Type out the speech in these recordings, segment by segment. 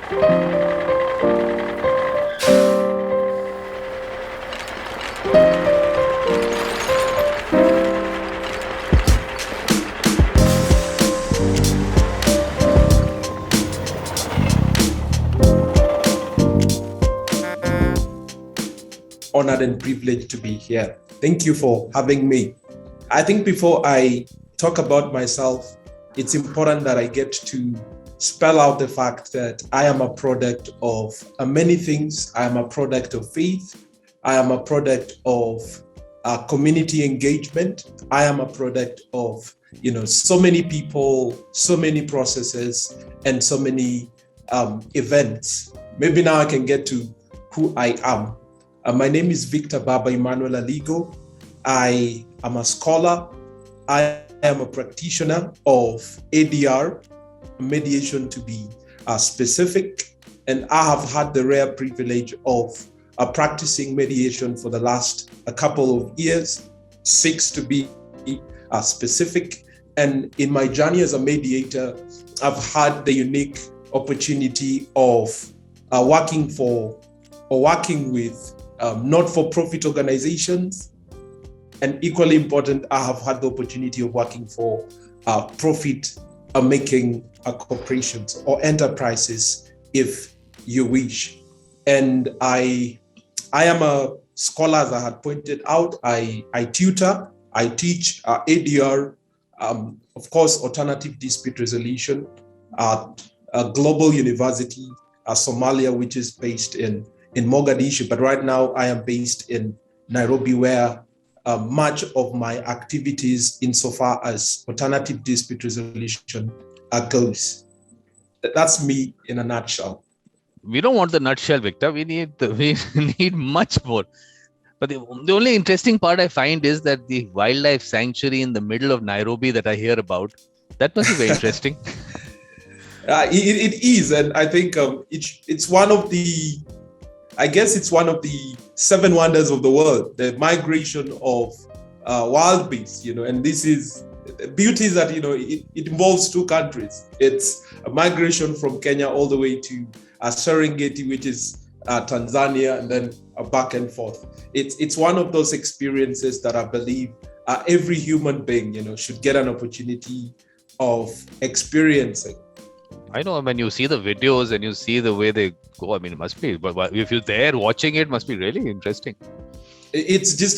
Honored and privileged to be here. Thank you for having me. I think before I talk about myself, it's important that I get to spell out the fact that I am a product of many things. I am a product of faith. I am a product of community engagement. I am a product of, so many people, so many processes, and so many events. Maybe now I can get to who I am. My name is Victor Baba Emmanuel Aligo. I am a scholar. I am a practitioner of ADR, mediation to be specific. And I have had the rare privilege of practicing mediation for the last a couple of years, 6 to be specific. And in my journey as a mediator, I've had the unique opportunity of working with not-for-profit organizations, and equally important, I have had the opportunity of working for profit-making corporations or enterprises, if you wish. And I am a scholar, as I had pointed out. I tutor, I teach ADR, of course, alternative dispute resolution at a global university, Somalia, which is based in Mogadishu, but right now I am based in Nairobi, where much of my activities insofar as alternative dispute resolution goes. That's me in a nutshell. We don't want the nutshell, Victor. We need much more. But the only interesting part I find is that the wildlife sanctuary in the middle of Nairobi that I hear about, that must be very interesting. It is, and I think it's one of the, it's one of the 7 wonders of the world, the migration of wild beasts, and this is, the beauty is that, it involves 2 countries. It's a migration from Kenya all the way to Serengeti, which is Tanzania, and then back and forth. It's one of those experiences that I believe every human being, should get an opportunity of experiencing. I know, when you see the videos and you see the way they go, I mean, it must be, but if you're there watching it, must be really interesting. It's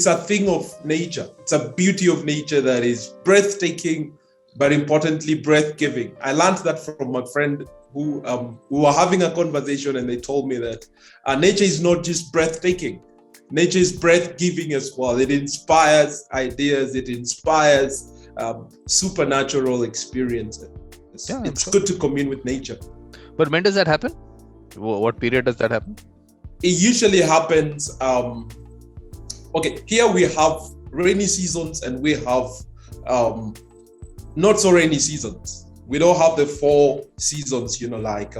a thing of nature. It's a beauty of nature that is breathtaking, but importantly, breath-giving. I learned that from my friend who we were having a conversation, and they told me that nature is not just breathtaking. Nature is breath-giving as well. It inspires ideas. It inspires supernatural experiences. Yeah, it's good to commune with nature. But when does that happen? What period does that happen? It usually happens, here we have rainy seasons and we have not so rainy seasons. We don't have the 4 seasons, like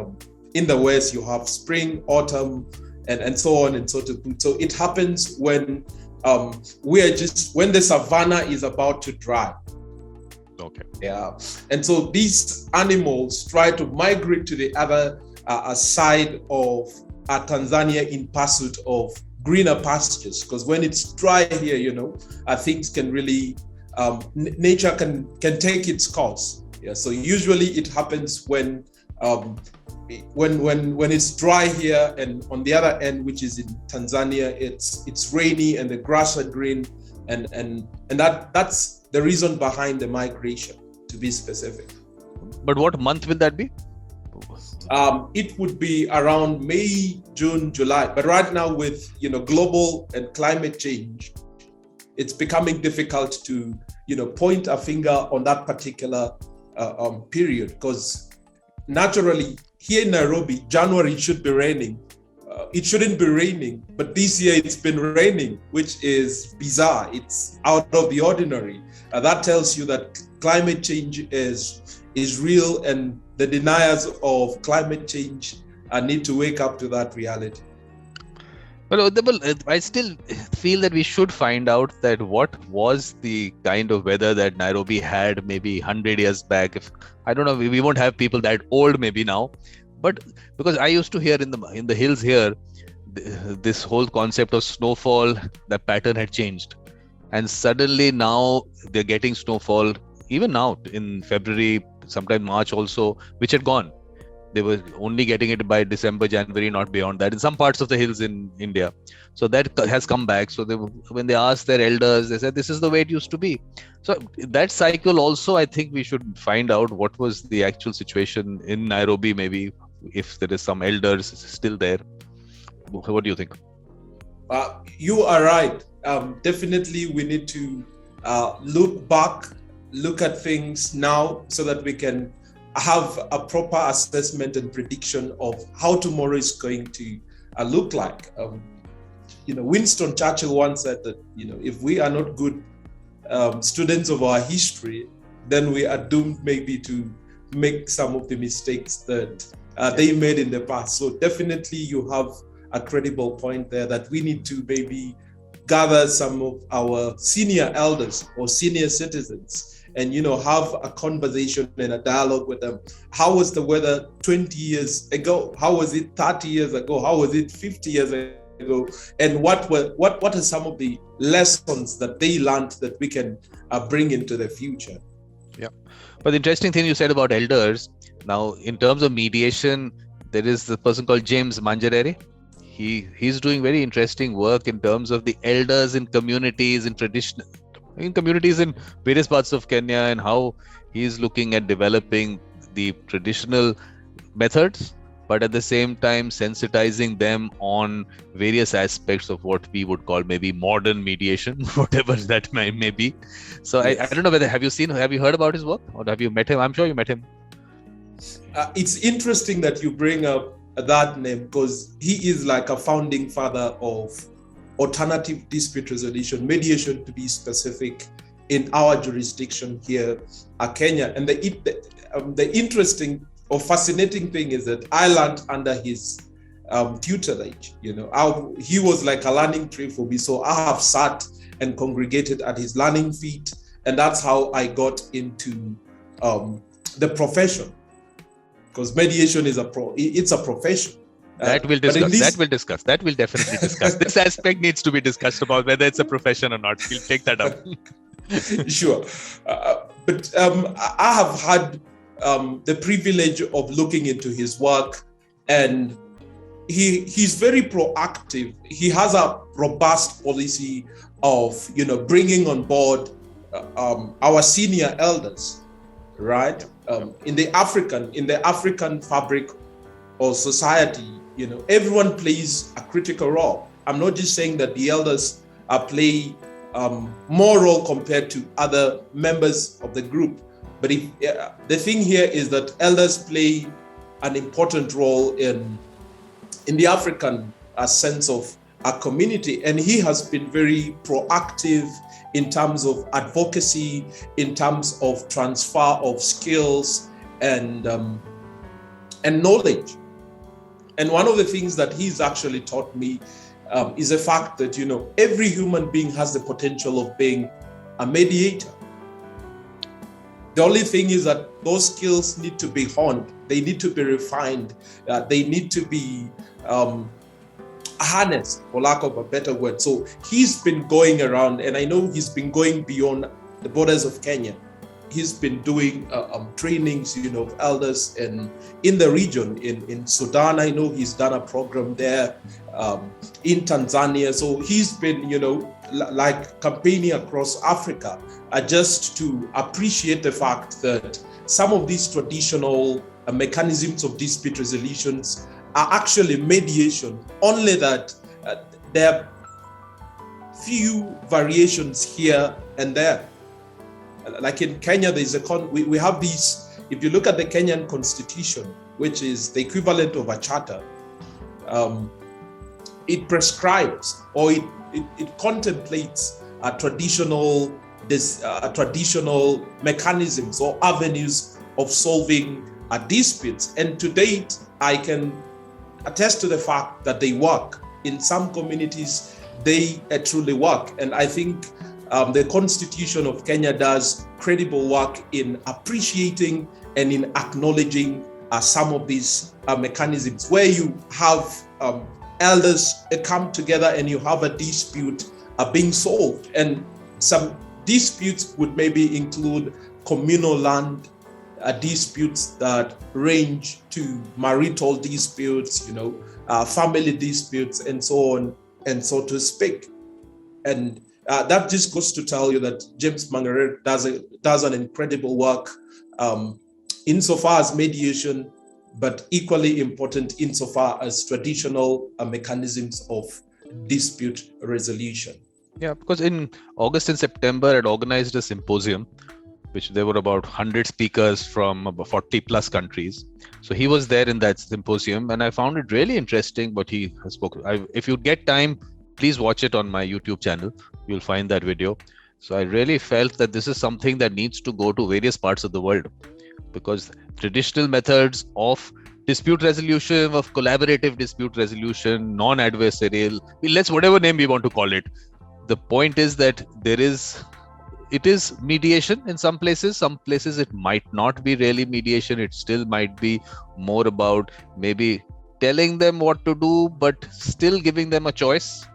in the West, you have spring, autumn, and so on and so forth. So it happens when when the savanna is about to dry. Okay. Yeah. And so these animals try to migrate to the other side of Tanzania in pursuit of greener pastures. Because when it's dry here, things can really, nature can take its course. Yeah. So usually it happens when it's dry here, and on the other end, which is in Tanzania, it's rainy and the grass are green, and that's the reason behind the migration, to be specific. But what month will that be? It would be around May, June, July. But right now with, global and climate change, it's becoming difficult to, point a finger on that particular period, because naturally here in Nairobi, January should be raining. It shouldn't be raining, but this year it's been raining, which is bizarre. It's out of the ordinary. That tells you that climate change is real, and the deniers of climate change need to wake up to that reality. Well, I still feel that we should find out that what was the kind of weather that Nairobi had maybe 100 years back. I don't know, we won't have people that old maybe now, But because I used to hear in the hills here, this whole concept of snowfall, the pattern had changed, and suddenly now they're getting snowfall even now in February, sometime March also, which had gone. They were only getting it by December, January, not beyond that in some parts of the hills in India. So that has come back. So when they asked their elders, they said this is the way it used to be. So that cycle also, I think we should find out what was the actual situation in Nairobi, maybe if there is some elders still there. What do you think? You are right. Definitely, we need to look back, look at things now so that we can have a proper assessment and prediction of how tomorrow is going to look like. Winston Churchill once said that, if we are not good students of our history, then we are doomed maybe to make some of the mistakes that they made in the past. So definitely you have a credible point there that we need to maybe gather some of our senior elders or senior citizens and have a conversation and a dialogue with them. How was the weather 20 years ago? How was it 30 years ago? How was it 50 years ago? And what are some of the lessons that they learned that we can bring into the future? Yeah. But the interesting thing you said about elders, now in terms of mediation, there is the person called James Manjarere. He's doing very interesting work in terms of the elders in communities in communities in various parts of Kenya, and how he's looking at developing the traditional methods, but at the same time sensitizing them on various aspects of what we would call maybe modern mediation, whatever that may be. So yes. I don't know whether have you heard about his work, or have you met him? I'm sure you met him. It's interesting that you bring up that name, because he is like a founding father of alternative dispute resolution, mediation to be specific, in our jurisdiction here at Kenya. And the interesting or fascinating thing is that I learned under his tutelage. He was like a learning tree for me. So I have sat and congregated at his learning feet, and that's how I got into the profession. Because mediation is it's a profession. That we'll discuss. That we'll definitely discuss. This aspect needs to be discussed about whether it's a profession or not. We'll take that up. Sure. But I have had the privilege of looking into his work, and he's very proactive. He has a robust policy of, bringing on board our senior elders, right? In the African fabric or society, everyone plays a critical role. I'm not just saying that the elders play more role compared to other members of the group, but the thing here is that elders play an important role in the African sense of a community, and he has been very proactive in terms of advocacy, in terms of transfer of skills and knowledge. And one of the things that he's actually taught me is the fact that, every human being has the potential of being a mediator. The only thing is that those skills need to be honed. They need to be refined. They need to be harnessed, for lack of a better word. So he's been going around, and I know he's been going beyond the borders of Kenya. He's been doing trainings, of elders in the region. In Sudan, I know he's done a program there. In Tanzania, so he's been, like campaigning across Africa, just to appreciate the fact that some of these traditional mechanisms of dispute resolutions are actually mediation. Only that there are few variations here and there. Like in Kenya, we have these. If you look at the Kenyan constitution, which is the equivalent of a charter, it prescribes or it contemplates traditional mechanisms or avenues of solving disputes. And to date, I can attest to the fact that they work. In some communities, they truly work. And I think the Constitution of Kenya does credible work in appreciating and in acknowledging some of these mechanisms where you have elders come together and you have a dispute being solved. And some disputes would maybe include communal land disputes that range to marital disputes, family disputes, and so on and so to speak. And that just goes to tell you that James Mangarere does an incredible work insofar as mediation, but equally important insofar as traditional mechanisms of dispute resolution. Yeah, because in August and September, I'd organized a symposium, which there were about 100 speakers from about 40 plus countries. So he was there in that symposium, and I found it really interesting what he has spoken. If you get time, please watch it on my YouTube channel. You'll find that video. So I really felt that this is something that needs to go to various parts of the world, because traditional methods of dispute resolution, of collaborative dispute resolution, non-adversarial, let's whatever name we want to call it. The point is that it is mediation in some places. Some places it might not be really mediation. It still might be more about maybe telling them what to do, but still giving them a choice.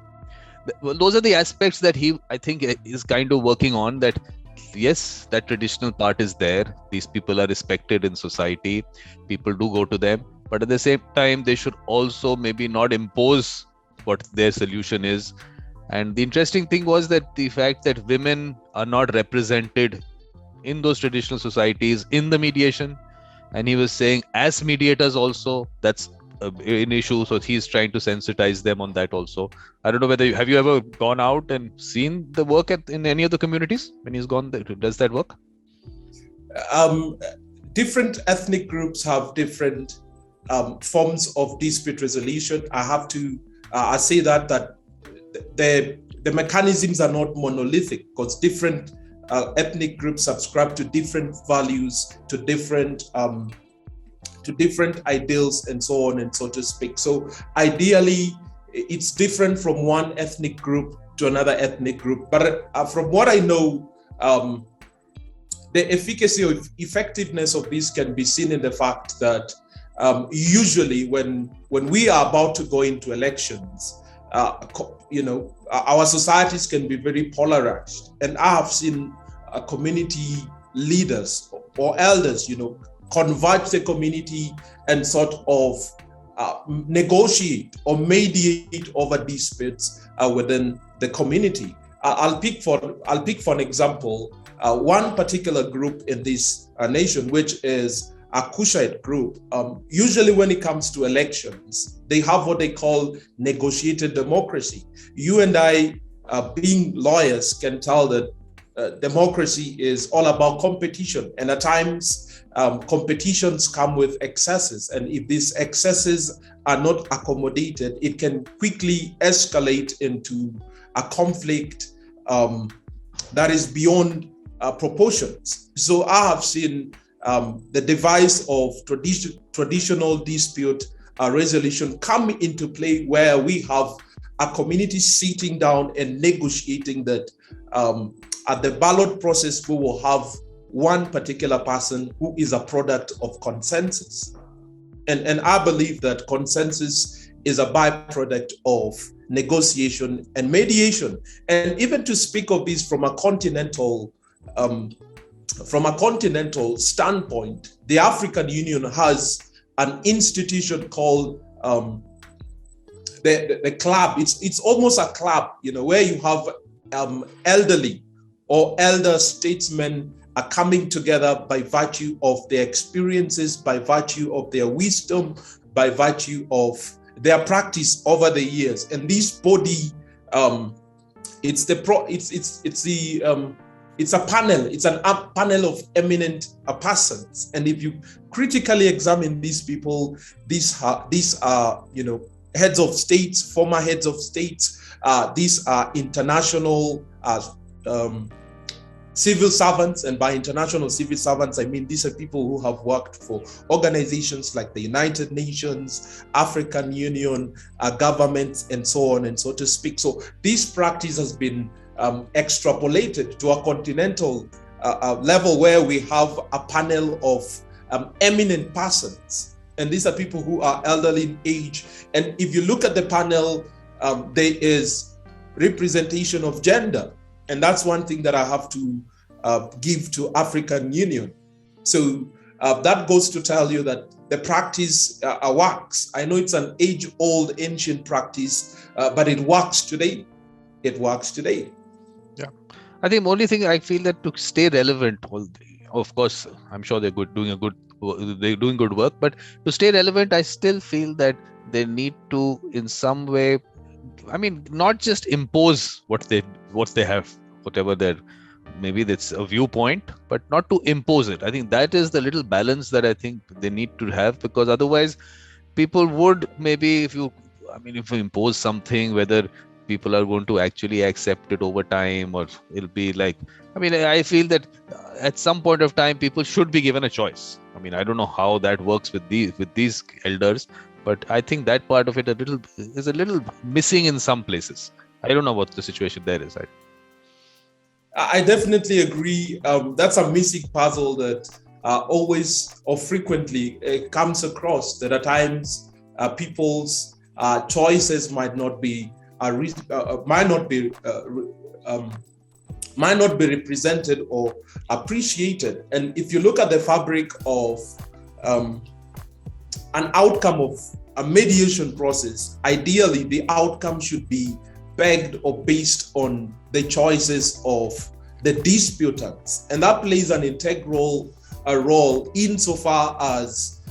Those are the aspects that I think, is kind of working on. That yes, that traditional part is there. These people are respected in society. People do go to them. But at the same time, they should also maybe not impose what their solution is. And the interesting thing was that the fact that women are not represented in those traditional societies in the mediation. And he was saying, as mediators also, that's an issue. So he's trying to sensitize them on that also. I don't know whether have you ever gone out and seen the work in any of the communities when he's gone there? Does that work? Different ethnic groups have different forms of dispute resolution. I have to say that the mechanisms are not monolithic, because different ethnic groups subscribe to different values, to different ideals, and so on and so to speak. So ideally, it's different from one ethnic group to another ethnic group. But from what I know, the efficacy or effectiveness of this can be seen in the fact that usually when we are about to go into elections, our societies can be very polarized. And I have seen community leaders or elders, converge the community and sort of negotiate or mediate over disputes within the community. I'll pick for an example one particular group in this nation, which is a Kushite group. Usually when it comes to elections, they have what they call negotiated democracy. You and I, being lawyers, can tell that democracy is all about competition. And at times, competitions come with excesses. And if these excesses are not accommodated, it can quickly escalate into a conflict that is beyond proportions. So I have seen the device of traditional dispute resolution come into play, where we have a community sitting down and negotiating that at the ballot process, we will have one particular person who is a product of consensus. And I believe that consensus is a byproduct of negotiation and mediation. And even to speak of this from a continental standpoint, the African Union has an institution called the club. It's almost a club, where you have elderly or elder statesmen are coming together by virtue of their experiences, by virtue of their wisdom, by virtue of their practice over the years. And this body, it's a panel. It's a panel of eminent persons. And if you critically examine these people, these are heads of states, former heads of states. These are international civil servants, and by international civil servants, I mean these are people who have worked for organizations like the United Nations, African Union, governments, and so on and so to speak. So this practice has been extrapolated to a continental level, where we have a panel of eminent persons. And these are people who are elderly in age. And if you look at the panel, there is representation of gender. And that's one thing that I have to give to African Union. So that goes to tell you that the practice works. I know it's an age-old ancient practice, but it works today. It works today. Yeah. I think the only thing I feel that to stay relevant, of course, I'm sure they're doing good work, but to stay relevant, I still feel that they need to, in some way, I mean, not just impose what they have, whatever their, maybe that's a viewpoint, but not to impose it. I think that is the little balance that I think they need to have, because otherwise people would maybe, if you impose something, whether people are going to actually accept it over time, or it'll be like, I feel that at some point of time people should be given a choice. I don't know how that works with these elders, but I think that part of it is a little missing in some places. I don't know what the situation there is. I definitely agree. That's a missing puzzle that always or frequently comes across. That at times people's choices might not be represented or appreciated. And if you look at the fabric of an outcome of a mediation process, ideally the outcome should be pegged or based on the choices of the disputants. And that plays an integral role insofar as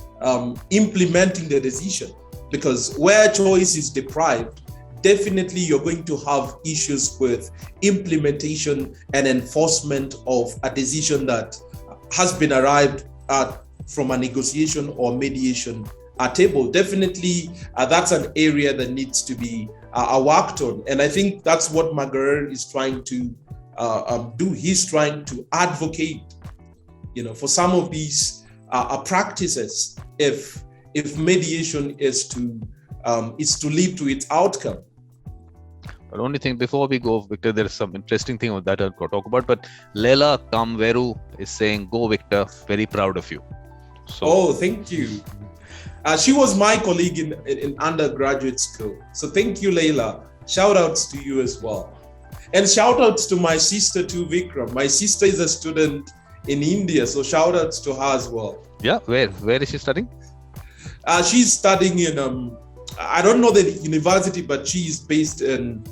implementing the decision. Because where choice is deprived, definitely you're going to have issues with implementation and enforcement of a decision that has been arrived at from a negotiation or mediation table. Definitely, that's an area that needs to be worked on. And I think that's what Magarer is trying to do. He's trying to advocate, for some of these practices, if mediation is to lead to its outcome. But only thing before we go, Victor, there's some interesting thing that I'll talk about. But Leila Kamveru is saying, "Go, Victor! Very proud of you." So, thank you. She was my colleague in undergraduate school. So thank you, Leila. Shout outs to you as well. And shout outs to my sister too, Vikram. My sister is a student in India. So shout outs to her as well. Yeah, where is she studying? She's studying in, I don't know the university, but she is based in,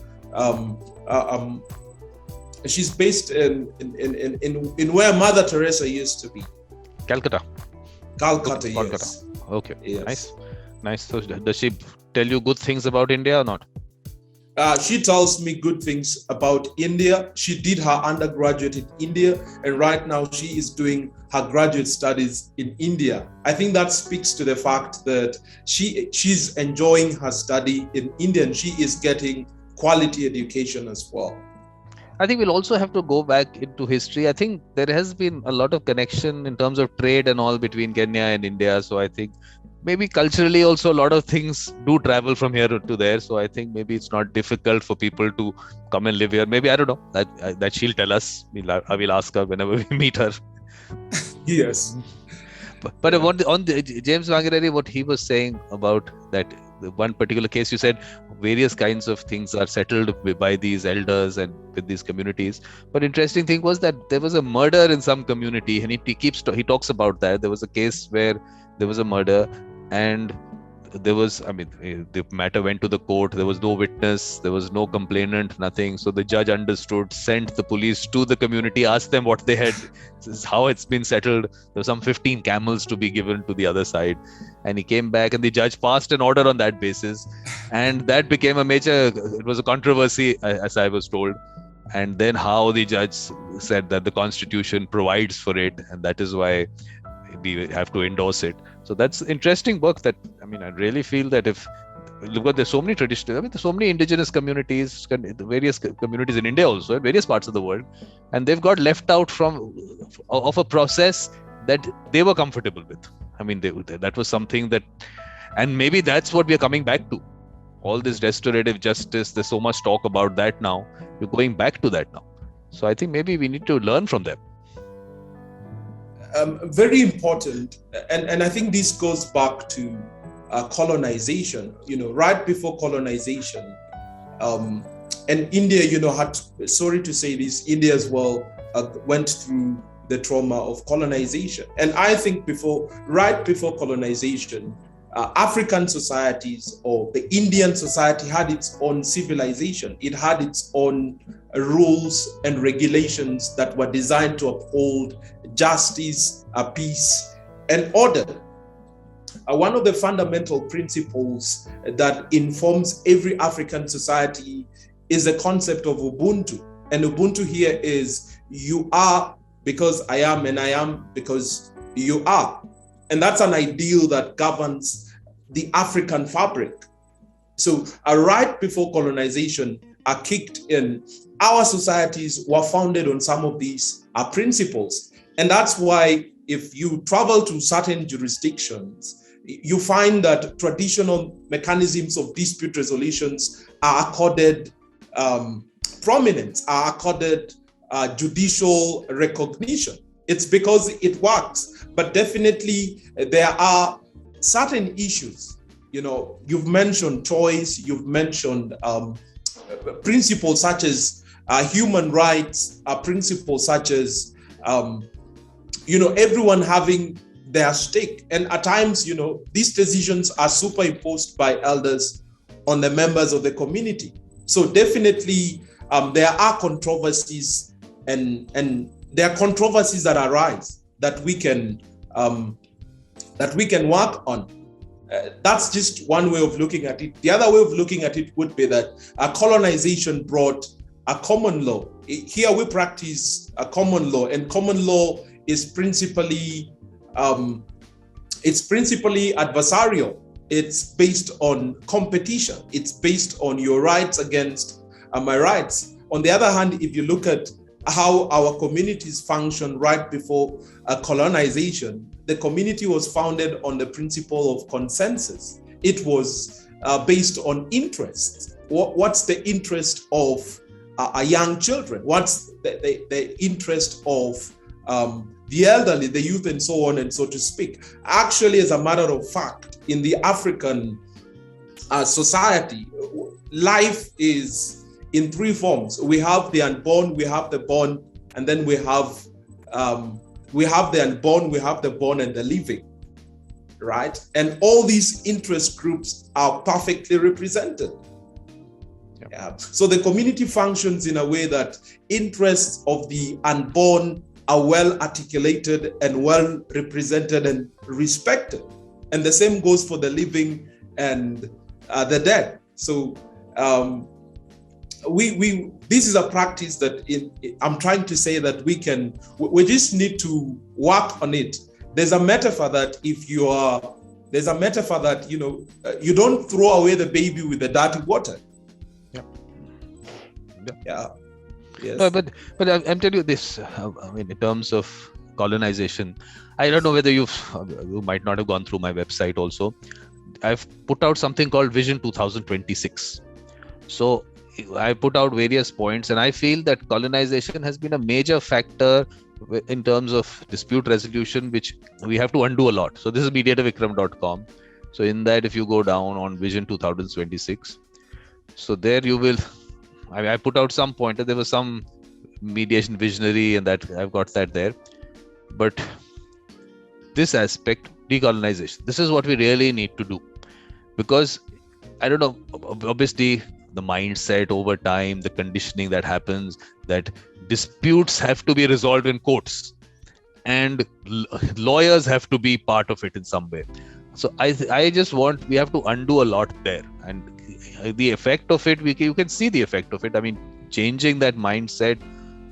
she's based in where Mother Teresa used to be. Calcutta, yes. Okay, yes. Nice. So does she tell you good things about India or not? She tells me good things about India. She did her undergraduate in India, and right now she is doing her graduate studies in India. I think that speaks to the fact that she's enjoying her study in India, and she is getting quality education as well. I think we'll also have to go back into history. I think there has been a lot of connection in terms of trade and all between Kenya and India. So I think maybe culturally also a lot of things do travel from here to there. So I think maybe it's not difficult for people to come and live here. Maybe, I don't know, that she'll tell us. I will ask her whenever we meet her. Yes. But on the James Wangereri, what he was saying about that one particular case, you said various kinds of things are settled by these elders and with these communities. But interesting thing was that there was a murder in some community, and he talks about that. There was a case where there was a murder, and there was, the matter went to the court. There was no witness, there was no complainant, nothing. So the judge understood, sent the police to the community, asked them what they had, this is how it's been settled. There were some 15 camels to be given to the other side. And he came back, and the judge passed an order on that basis. And that became it was a controversy, as I was told. And then how the judge said that the constitution provides for it, and that is why we have to endorse it. So that's interesting work that, I really feel that if, look at, there's so many traditional, there's so many indigenous communities, various communities in India also, in various parts of the world, and they've got left out of a process that they were comfortable with. That was something that, and maybe that's what we are coming back to. All this restorative justice, there's so much talk about that now. We're going back to that now. So I think maybe we need to learn from them. very important. And I think this goes back to colonization. Right before colonization, and India, had, sorry to say this, India as well went through the trauma of colonization. And I think right before colonization, African societies or the Indian society had its own civilization. It had its own rules and regulations that were designed to uphold justice, peace, and order. One of the fundamental principles that informs every African society is the concept of Ubuntu. And Ubuntu here is you are because I am, and I am because you are. And that's an ideal that governs the African fabric. So right before colonization kicked in, our societies were founded on some of these principles. And that's why if you travel to certain jurisdictions, you find that traditional mechanisms of dispute resolutions are accorded prominence, are accorded judicial recognition. It's because it works. But definitely there are certain issues. You've mentioned choice, you've mentioned principles such as human rights, principles such as everyone having their stake. And at times, these decisions are superimposed by elders on the members of the community. So definitely there are controversies and there are controversies that arise that we can work on. That's just one way of looking at it. The other way of looking at it would be that colonization brought a common law. Here we practice a common law, and common law is principally adversarial. It's based on competition. It's based on your rights against my rights. On the other hand, if you look at how our communities function right before colonization, the community was founded on the principle of consensus. It was based on interests. What's the interest of young children? What's the interest of the elderly, the youth, and so on and so to speak? Actually, as a matter of fact, in the African society, life is in three forms. We have the unborn, we have the born, and then we have the unborn, we have the born, and the living, right? And all these interest groups are perfectly represented. Yep. Yeah. So the community functions in a way that interests of the unborn are well articulated and well represented and respected. And the same goes for the living and the dead. So this is a practice that I'm trying to say that we just need to work on it. There's a metaphor that you don't throw away the baby with the dirty water. Yeah. Yes. No, but I'm telling you this. In terms of colonization, I don't know whether you might not have gone through my website also. I've put out something called Vision 2026. So I put out various points, and I feel that colonization has been a major factor in terms of dispute resolution, which we have to undo a lot. So this is mediatorvikram.com. So in that, if you go down on Vision 2026, so there you will. I put out some pointer. There was some mediation visionary, and that I've got that there. But this aspect, decolonization, this is what we really need to do, because I don't know. Obviously, the mindset over time, the conditioning that happens, that disputes have to be resolved in courts, and lawyers have to be part of it in some way. So I just want, we have to undo a lot there, and the effect of it, you can see the effect of it. Changing that mindset,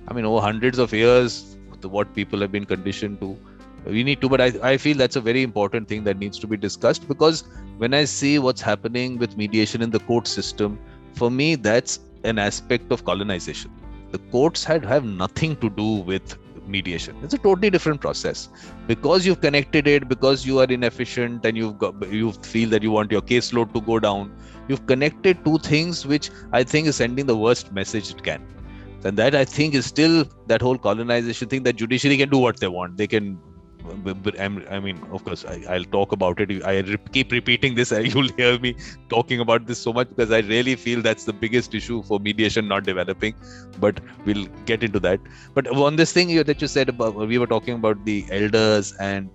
over hundreds of years, what people have been conditioned to, we need to, but I feel that's a very important thing that needs to be discussed, because when I see what's happening with mediation in the court system, for me, that's an aspect of colonization. The courts have nothing to do with mediation. It's a totally different process, because you've connected it, because you are inefficient and you feel that you want your caseload to go down. You've connected two things, which I think is sending the worst message it can. And that, I think, is still that whole colonization thing, that judiciary can do what they want. They can I mean, of course, I'll talk about it. Keep repeating this. You'll hear me talking about this so much because I really feel that's the biggest issue for mediation not developing. But we'll get into that. But on this thing that you said about, we were talking about the elders and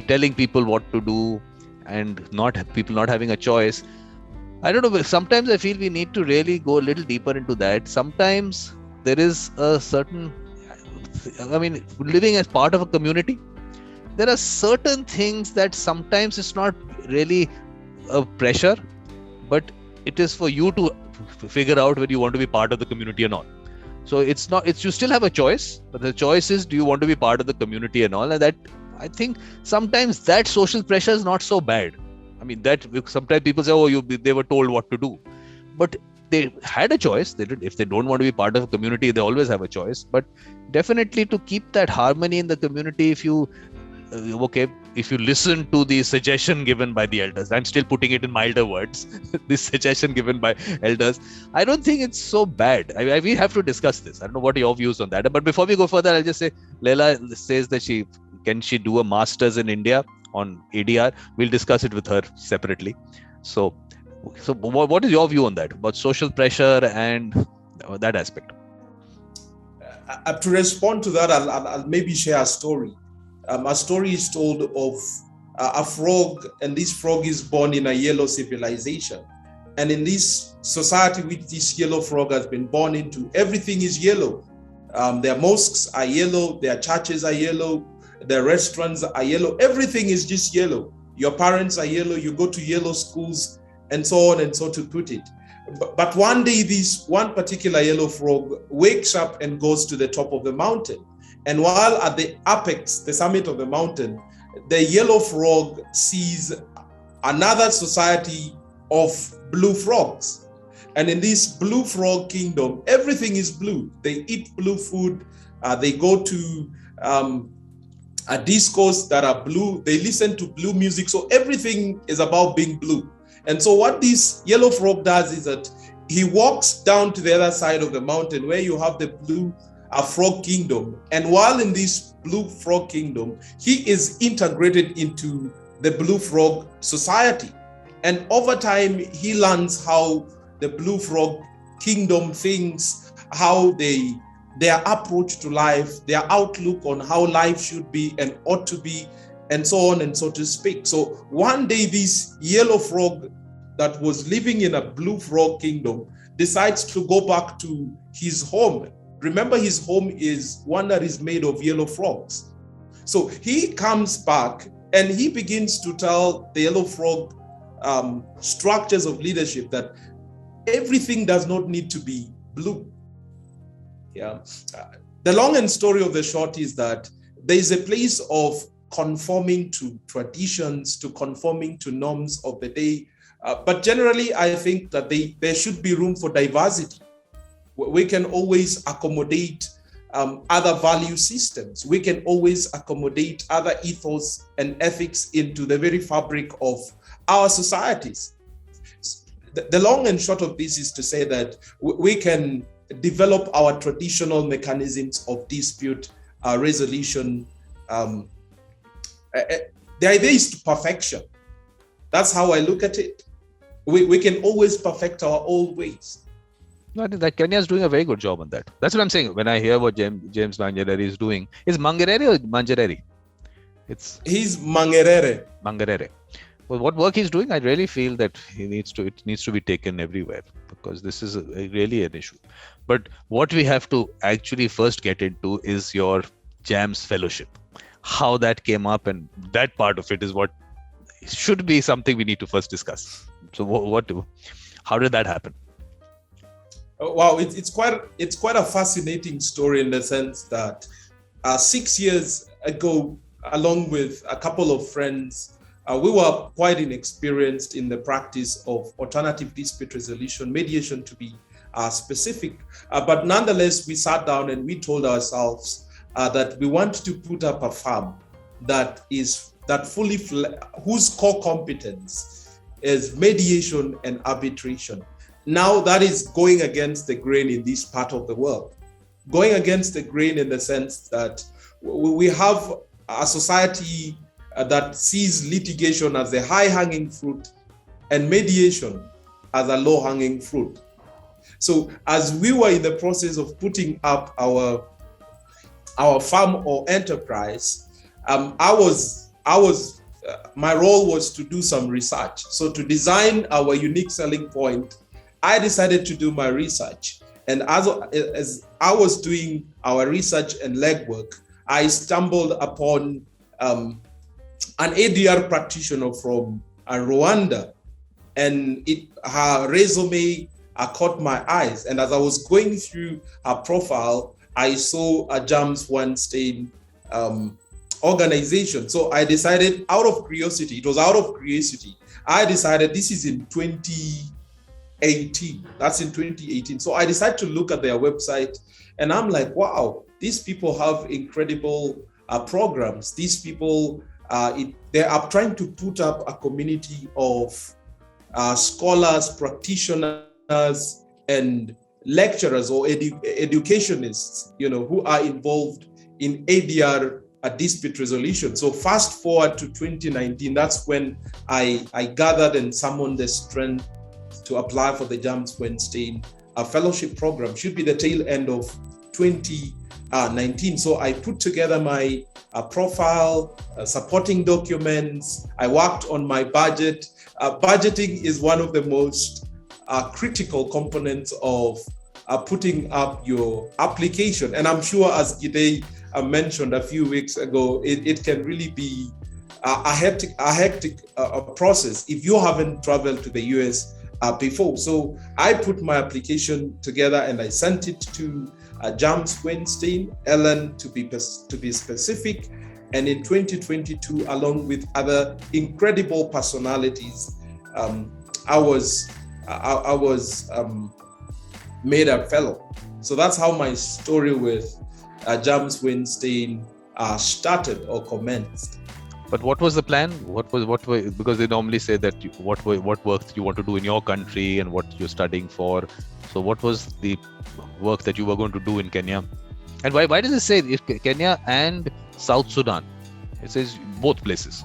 telling people what to do and people not having a choice. I don't know. Sometimes I feel we need to really go a little deeper into that. Sometimes there is a certain, living as part of a community, there are certain things that sometimes it's not really a pressure, but it is for you to figure out whether you want to be part of the community or not. So you still have a choice, but the choice is, do you want to be part of the community and all? And that, I think sometimes that social pressure is not so bad. I mean, that sometimes people say, they were told what to do, but they had a choice. If they don't want to be part of a community, they always have a choice. But definitely to keep that harmony in the community, if you listen to the suggestion given by the elders, I'm still putting it in milder words, this suggestion given by elders, I don't think it's so bad. We have to discuss this. I don't know what your views on that. But before we go further, I'll just say, Leila says that can she do a master's in India on ADR? We'll discuss it with her separately. So what is your view on that, about social pressure and that aspect? To respond to that, I'll maybe share a story. A story is told of a frog, and this frog is born in a yellow civilization. And in this society which this yellow frog has been born into, everything is yellow. Their mosques are yellow, their churches are yellow, their restaurants are yellow. Everything is just yellow. Your parents are yellow, you go to yellow schools, and so on and so to put it. But one day, this one particular yellow frog wakes up and goes to the top of the mountain. And while at the apex, the summit of the mountain, the yellow frog sees another society of blue frogs. And in this blue frog kingdom, everything is blue. They eat blue food. They go to discos that are blue. They listen to blue music. So everything is about being blue. And so what this yellow frog does is that he walks down to the other side of the mountain where you have the blue frog kingdom. And while in this blue frog kingdom, he is integrated into the blue frog society. And over time, he learns how the blue frog kingdom thinks, how their approach to life, their outlook on how life should be and ought to be, and so on and so to speak. So one day, this yellow frog that was living in a blue frog kingdom decides to go back to his home. Remember, his home is one that is made of yellow frogs. So he comes back and he begins to tell the yellow frog structures of leadership that everything does not need to be blue. Yeah. The long and story of the short is that there is a place of conforming to traditions, to conforming to norms of the day. But generally, I think that there should be room for diversity. We can always accommodate other value systems. We can always accommodate other ethos and ethics into the very fabric of our societies. The long and short of this is to say that we can develop our traditional mechanisms of dispute resolution. The idea is to perfection. That's how I look at it. We can always perfect our old ways. No, I think that Kenya is doing a very good job on that. That's what I'm saying. When I hear what James Mangerere is doing, is Mangerere or Mangerere? He's Mangerere. Mangerere. Well, what work he's doing, I really feel that it needs to be taken everywhere, because this is really an issue. But what we have to actually first get into is your JAMS fellowship. How that came up, and that part of it is what should be something we need to first discuss. So how did that happen? Wow, it's quite a fascinating story in the sense that 6 years ago, along with a couple of friends, we were quite inexperienced in the practice of alternative dispute resolution, mediation to be specific. But nonetheless, we sat down and we told ourselves that we want to put up a firm whose core competence is mediation and arbitration. Now that is going against the grain in this part of the world. Going against the grain in the sense that we have a society that sees litigation as a high-hanging fruit and mediation as a low-hanging fruit. So as we were in the process of putting up our farm or enterprise, my role was to do some research. So to design our unique selling point, I decided to do my research. And as I was doing our research and legwork, I stumbled upon an ADR practitioner from Rwanda, and her resume caught my eyes. And as I was going through her profile, I saw a James Weinstein organization. So I decided, out of curiosity, I decided this is in 2018. That's in 2018. So I decided to look at their website, and I'm like, wow, these people have incredible programs. These people, they are trying to put up a community of scholars, practitioners, and lecturers or educationists, who are involved in ADR dispute resolution. So fast forward to 2019, that's when I gathered and summoned the strength to apply for the James Weinstein fellowship program. Should be the tail end of 2019. So I put together my profile, supporting documents. I worked on my budget. Budgeting is one of the most critical components of putting up your application. And I'm sure, as Gide mentioned a few weeks ago, it can really be a hectic process if you haven't traveled to the US before. So I put my application together and I sent it to James Weinstein, Ellen to be specific. And in 2022, along with other incredible personalities, I was made a fellow. So that's how my story with James Weinstein started or commenced. But what was the plan? Because they normally say that what work you want to do in your country and what you're studying for. So what was the work that you were going to do in Kenya? And why does it say Kenya and South Sudan? It says both places.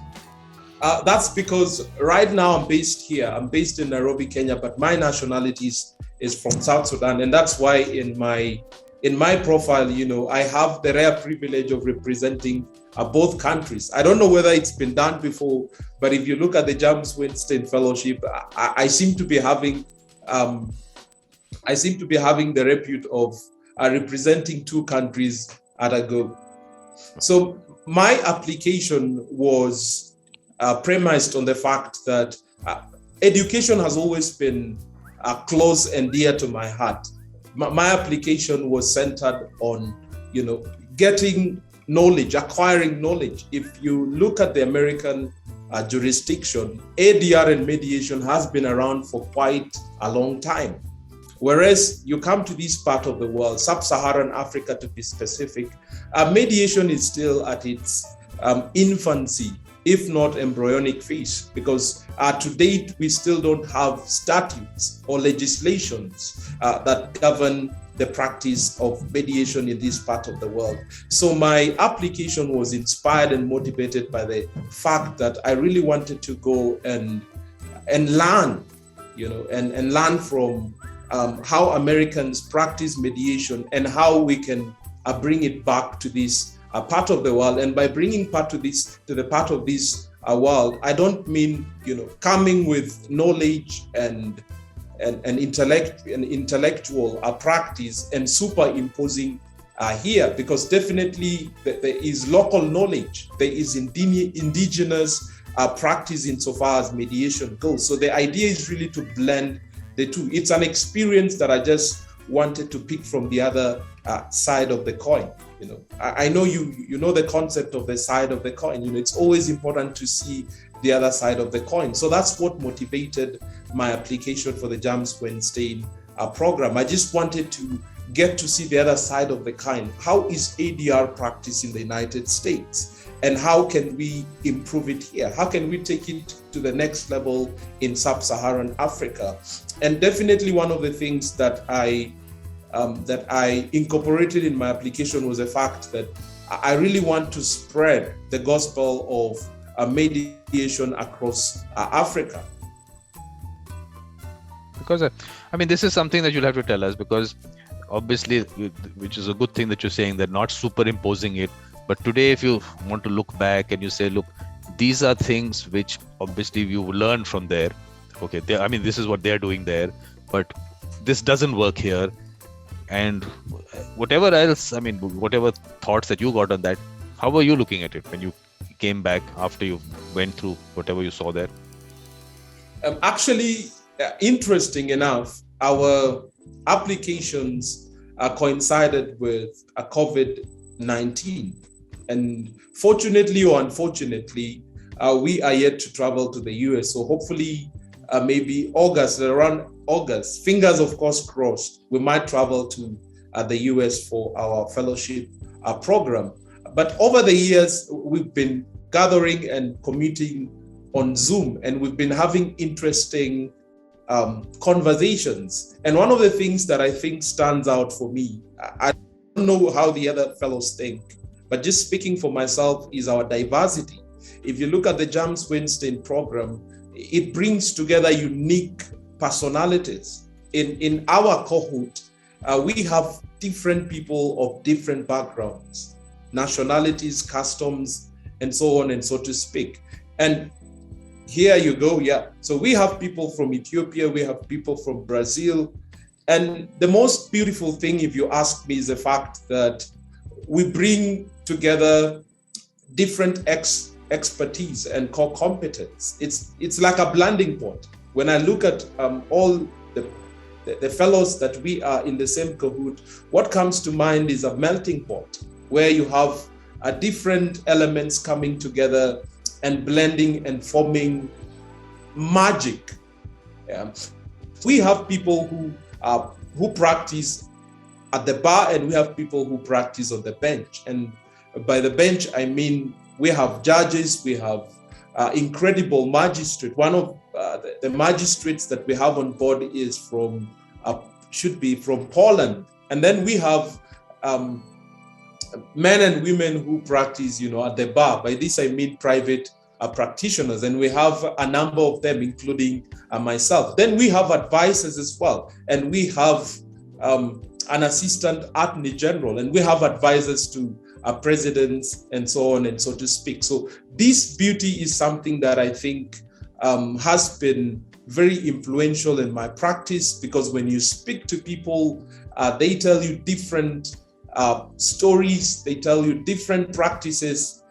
That's because right now I'm based here. I'm based in Nairobi, Kenya, but my nationality is from South Sudan. And that's why in my profile, I have the rare privilege of representing both countries. I don't know whether it's been done before, but if you look at the James Weinstein Fellowship, I seem to be having the repute of representing two countries at a go. So my application was premised on the fact that education has always been close and dear to my heart. My application was centered on, getting knowledge, acquiring knowledge. If you look at the American jurisdiction, ADR and mediation has been around for quite a long time. Whereas you come to this part of the world, sub-Saharan Africa to be specific, mediation is still at its infancy, if not embryonic phase, because to date, we still don't have statutes or legislations that govern the practice of mediation in this part of the world. So my application was inspired and motivated by the fact that I really wanted to go and learn, and learn from how Americans practice mediation and how we can bring it back to this part of the world. And by bringing to the part of this world, I don't mean coming with knowledge and intellectual practice and superimposing here, because definitely there is local knowledge, there is indigenous practice insofar as mediation goes. So the idea is really to blend the two. It's an experience that I just wanted to pick from the other side of the coin. I know you know the concept of the side of the coin. It's always important to see the other side of the coin. So that's what motivated my application for the James Weinstein program. I just wanted to get to see the other side of the coin. How is ADR practiced in the United States? And how can we improve it here? How can we take it to the next level in sub-Saharan Africa? And definitely one of the things that I incorporated in my application was the fact that I really want to spread the gospel of mediation across Africa. Because this is something that you'll have to tell us, because obviously, which is a good thing that you're saying, they're not superimposing it. But today, if you want to look back and you say, look, these are things which obviously you learn from there. Okay, this is what they're doing there, but this doesn't work here. And whatever else, whatever thoughts that you got on that, how were you looking at it when you came back after you went through whatever you saw there? Actually, interesting enough, our applications coincided with COVID-19. And fortunately or unfortunately, we are yet to travel to the US. So hopefully, maybe around August, fingers of course crossed, we might travel to the US for our fellowship program. But over the years, we've been gathering and commuting on Zoom, and we've been having interesting conversations. And one of the things that I think stands out for me, I don't know how the other fellows think, but just speaking for myself, is our diversity. If you look at the James Weinstein program, it brings together unique personalities. In our cohort, we have different people of different backgrounds, nationalities, customs, and so on and so to speak. And here you go, yeah. So we have people from Ethiopia, we have people from Brazil. And the most beautiful thing, if you ask me, is the fact that we bring together different expertise and core competence. It's like a blending pot. When I look at all the fellows that we are in the same cahoot, what comes to mind is a melting pot where you have different elements coming together and blending and forming magic. We have people who practice at the bar, and we have people who practice on the bench. And by the bench, I mean we have judges, we have incredible magistrate. One of the magistrates that we have on board is should be from Poland. And then we have men and women who practice, at the bar. By this, I mean private practitioners. And we have a number of them, including myself. Then we have advisors as well. And we have an assistant attorney general, and we have advisors to presidents and so on and so to speak. So this beauty is something that I think has been very influential in my practice, because when you speak to people, they tell you different stories, they tell you different practices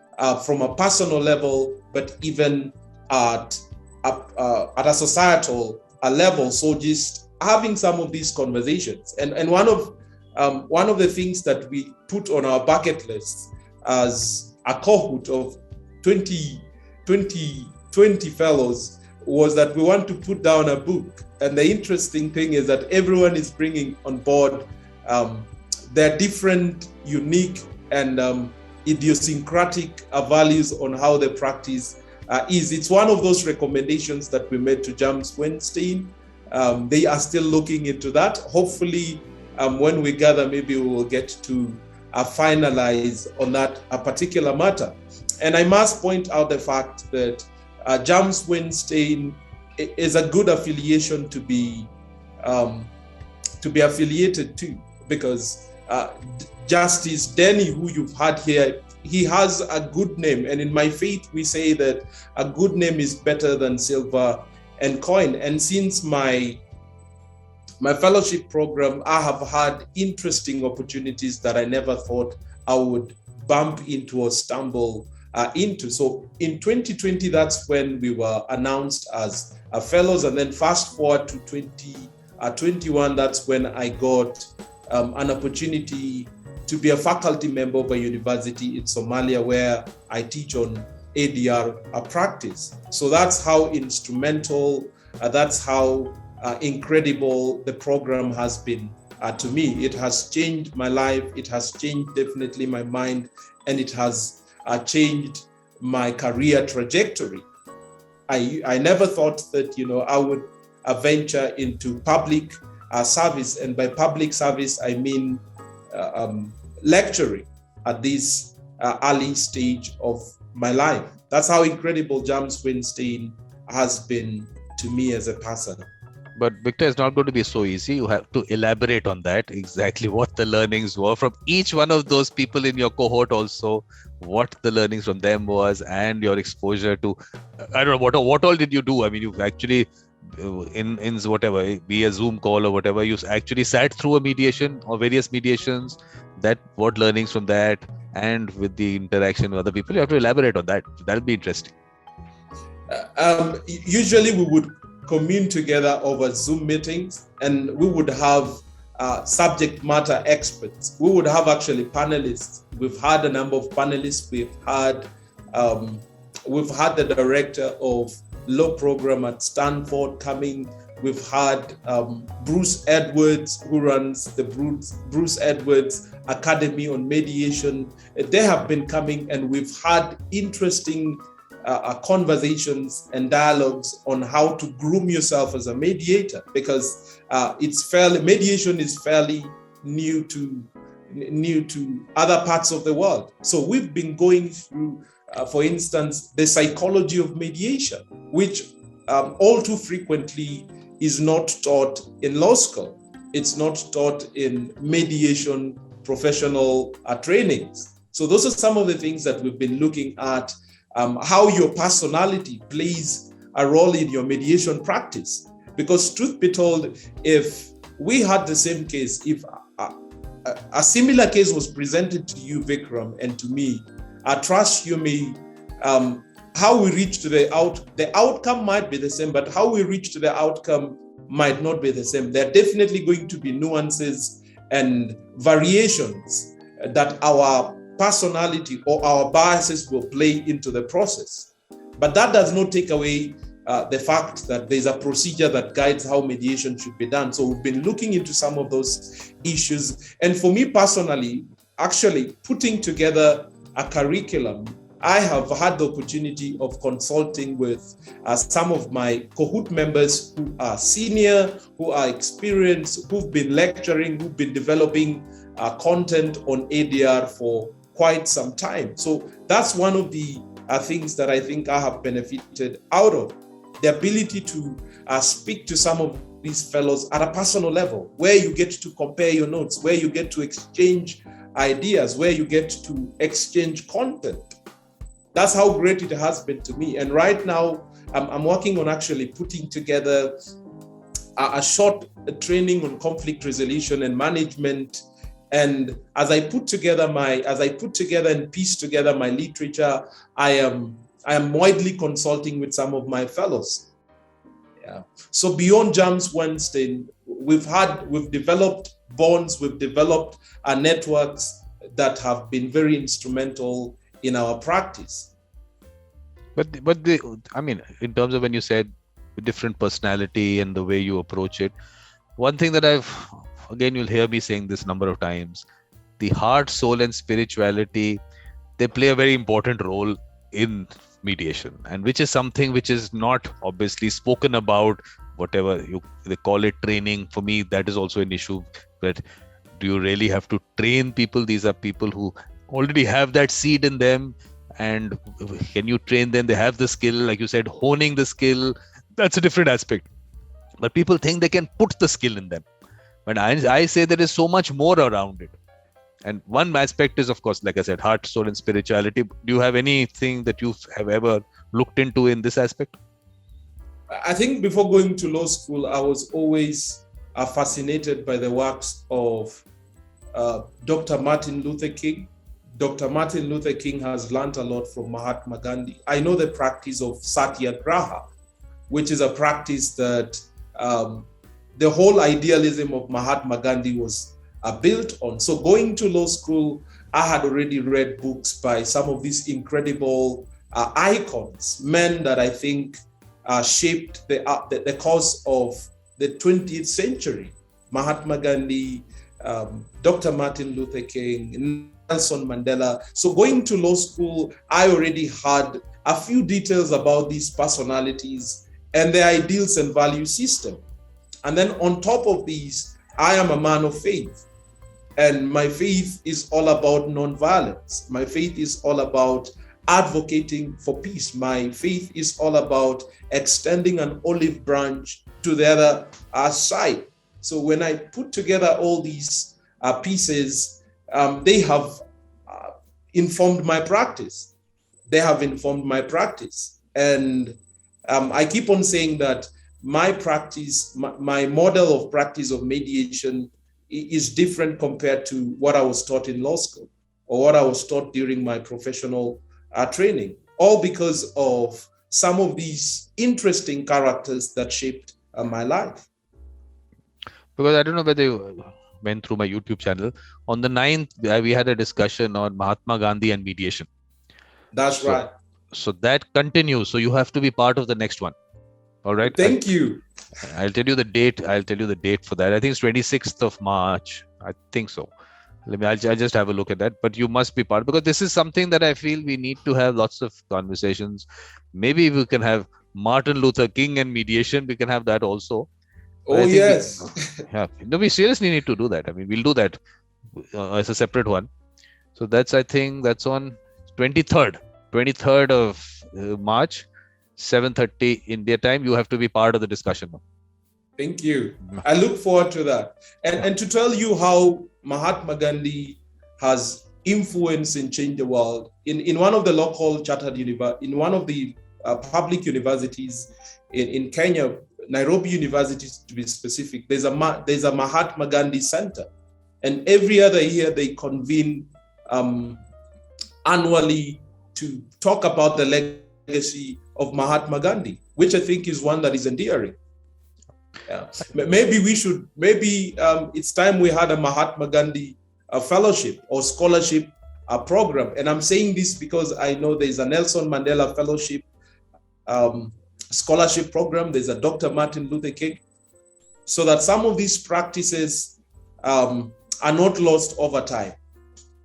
from a personal level, but even at a societal level. So just having some of these conversations, and one of the things that we put on our bucket list as a cohort of 20 fellows was that we want to put down a book. And the interesting thing is that everyone is bringing on board their different, unique, and idiosyncratic values on how the practice is. It's one of those recommendations that we made to James Weinstein. They are still looking into that. Hopefully, when we gather, maybe we will get to finalize on that a particular matter. And I must point out the fact that James Weinstein is a good affiliation to be affiliated to, because Justice Denny, who you've had here, he has a good name. And in my faith, we say that a good name is better than silver and coin. And since my fellowship program, I have had interesting opportunities that I never thought I would bump into or stumble into. So in 2020, that's when we were announced as fellows. And then fast forward to 2021, that's when I got an opportunity to be a faculty member of a university in Somalia, where I teach on ADR practice. So that's how instrumental, that's how incredible the program has been to me. It has changed my life. It has changed definitely my mind, and it has changed my career trajectory. I never thought that, I would venture into public service. And by public service, I mean lecturing at these early stage of my life. That's how incredible James Weinstein has been to me as a person. But Victor, it's not going to be so easy. You have to elaborate on that, exactly what the learnings were from each one of those people in your cohort, also what the learnings from them was, and your exposure to, I don't know, what all did you do? I mean, you've actually, in whatever, be a Zoom call or whatever, you actually sat through a mediation or various mediations, that what learnings from that, and with the interaction with other people. You have to elaborate on that. That'll be interesting. Usually we would commune together over Zoom meetings, and we would have subject matter experts. We would have actually panelists. We've had a number of panelists. We've had the director of law program at Stanford coming. We've had Bruce Edwards, who runs the Bruce Edwards Academy on Mediation. They have been coming, and we've had interesting conversations and dialogues on how to groom yourself as a mediator, because mediation is fairly new to other parts of the world. So we've been going through, for instance, the psychology of mediation, which all too frequently is not taught in law school. It's not taught in mediation professional trainings. So those are some of the things that we've been looking at. How your personality plays a role in your mediation practice. Because truth be told, if we had the same case, if a similar case was presented to you, Vikram, and to me, I trust you may, how we reach to the outcome might be the same, but how we reach to the outcome might not be the same. There are definitely going to be nuances and variations that our personality or our biases will play into the process. But that does not take away the fact that there's a procedure that guides how mediation should be done. So we've been looking into some of those issues. And for me personally, actually putting together a curriculum, I have had the opportunity of consulting with some of my cohort members who are senior, who are experienced, who've been lecturing, who've been developing content on ADR for quite some time. So that's one of the things that I think I have benefited out of. The ability to speak to some of these fellows at a personal level, where you get to compare your notes, where you get to exchange ideas, where you get to exchange content. That's how great it has been to me. And right now, I'm working on actually putting together a short training on conflict resolution and management. And as I put together and piece together my literature, I am widely consulting with some of my fellows. Yeah. So beyond James Weinstein, we've developed bonds, we've developed networks that have been very instrumental in our practice. But I mean, in terms of when you said different personality and the way you approach it, one thing that again, you'll hear me saying this number of times, the heart, soul, and spirituality, they play a very important role in mediation, and which is something which is not obviously spoken about, whatever they call it training. For me, that is also an issue. But do you really have to train people? These are people who already have that seed in them. And can you train them? They have the skill, like you said, honing the skill. That's a different aspect. But people think they can put the skill in them. But I say there is so much more around it. And one aspect is, of course, like I said, heart, soul, and spirituality. Do you have anything that you have ever looked into in this aspect? I think before going to law school, I was always fascinated by the works of Dr. Martin Luther King. Dr. Martin Luther King has learned a lot from Mahatma Gandhi. I know the practice of Satyagraha, which is a practice that the whole idealism of Mahatma Gandhi was built on. So going to law school, I had already read books by some of these incredible icons, men that I think shaped the course of the 20th century. Mahatma Gandhi, Dr. Martin Luther King, Nelson Mandela. So going to law school, I already had a few details about these personalities and their ideals and value system. And then on top of these, I am a man of faith. And my faith is all about nonviolence. My faith is all about advocating for peace. My faith is all about extending an olive branch to the other side. So when I put together all these pieces, they have informed my practice. They have informed my practice. And I keep on saying that my practice, my model of practice of mediation is different compared to what I was taught in law school or what I was taught during my professional training, all because of some of these interesting characters that shaped my life. Because I don't know whether you went through my YouTube channel. On the 9th, we had a discussion on Mahatma Gandhi and mediation. That's right. So that continues. So you have to be part of the next one. All right. Thank you. I'll tell you the date. For that. I think it's 26th of March. I think so. I'll just have a look at that. But you must be part, because this is something that I feel we need to have lots of conversations. Maybe we can have Martin Luther King and mediation. We can have that also. Oh, yes. We seriously need to do that. I mean, we'll do that as a separate one. So I think that's on 23rd of March, 7:30 India time. You have to be part of the discussion. Thank you. I look forward to that. And to tell you how Mahatma Gandhi has influence and changed the world, in one of the local chartered in one of the public universities in Kenya, Nairobi University to be specific, there's a Mahatma Gandhi Center. And every other year they convene annually to talk about the legacy of Mahatma Gandhi, which I think is one that is endearing. Yeah. Maybe it's time we had a Mahatma Gandhi fellowship or scholarship program. And I'm saying this because I know there's a Nelson Mandela fellowship scholarship program. There's a Dr. Martin Luther King. So that some of these practices are not lost over time.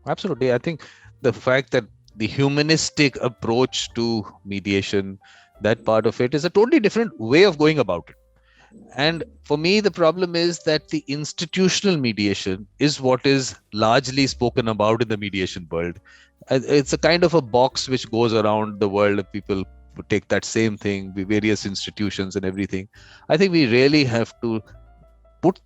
Absolutely. I think the fact that the humanistic approach to mediation, that part of it is a totally different way of going about it. And for me, the problem is that the institutional mediation is what is largely spoken about in the mediation world. It's a kind of a box which goes around the world. People take that same thing, various institutions and everything. I think we really have to put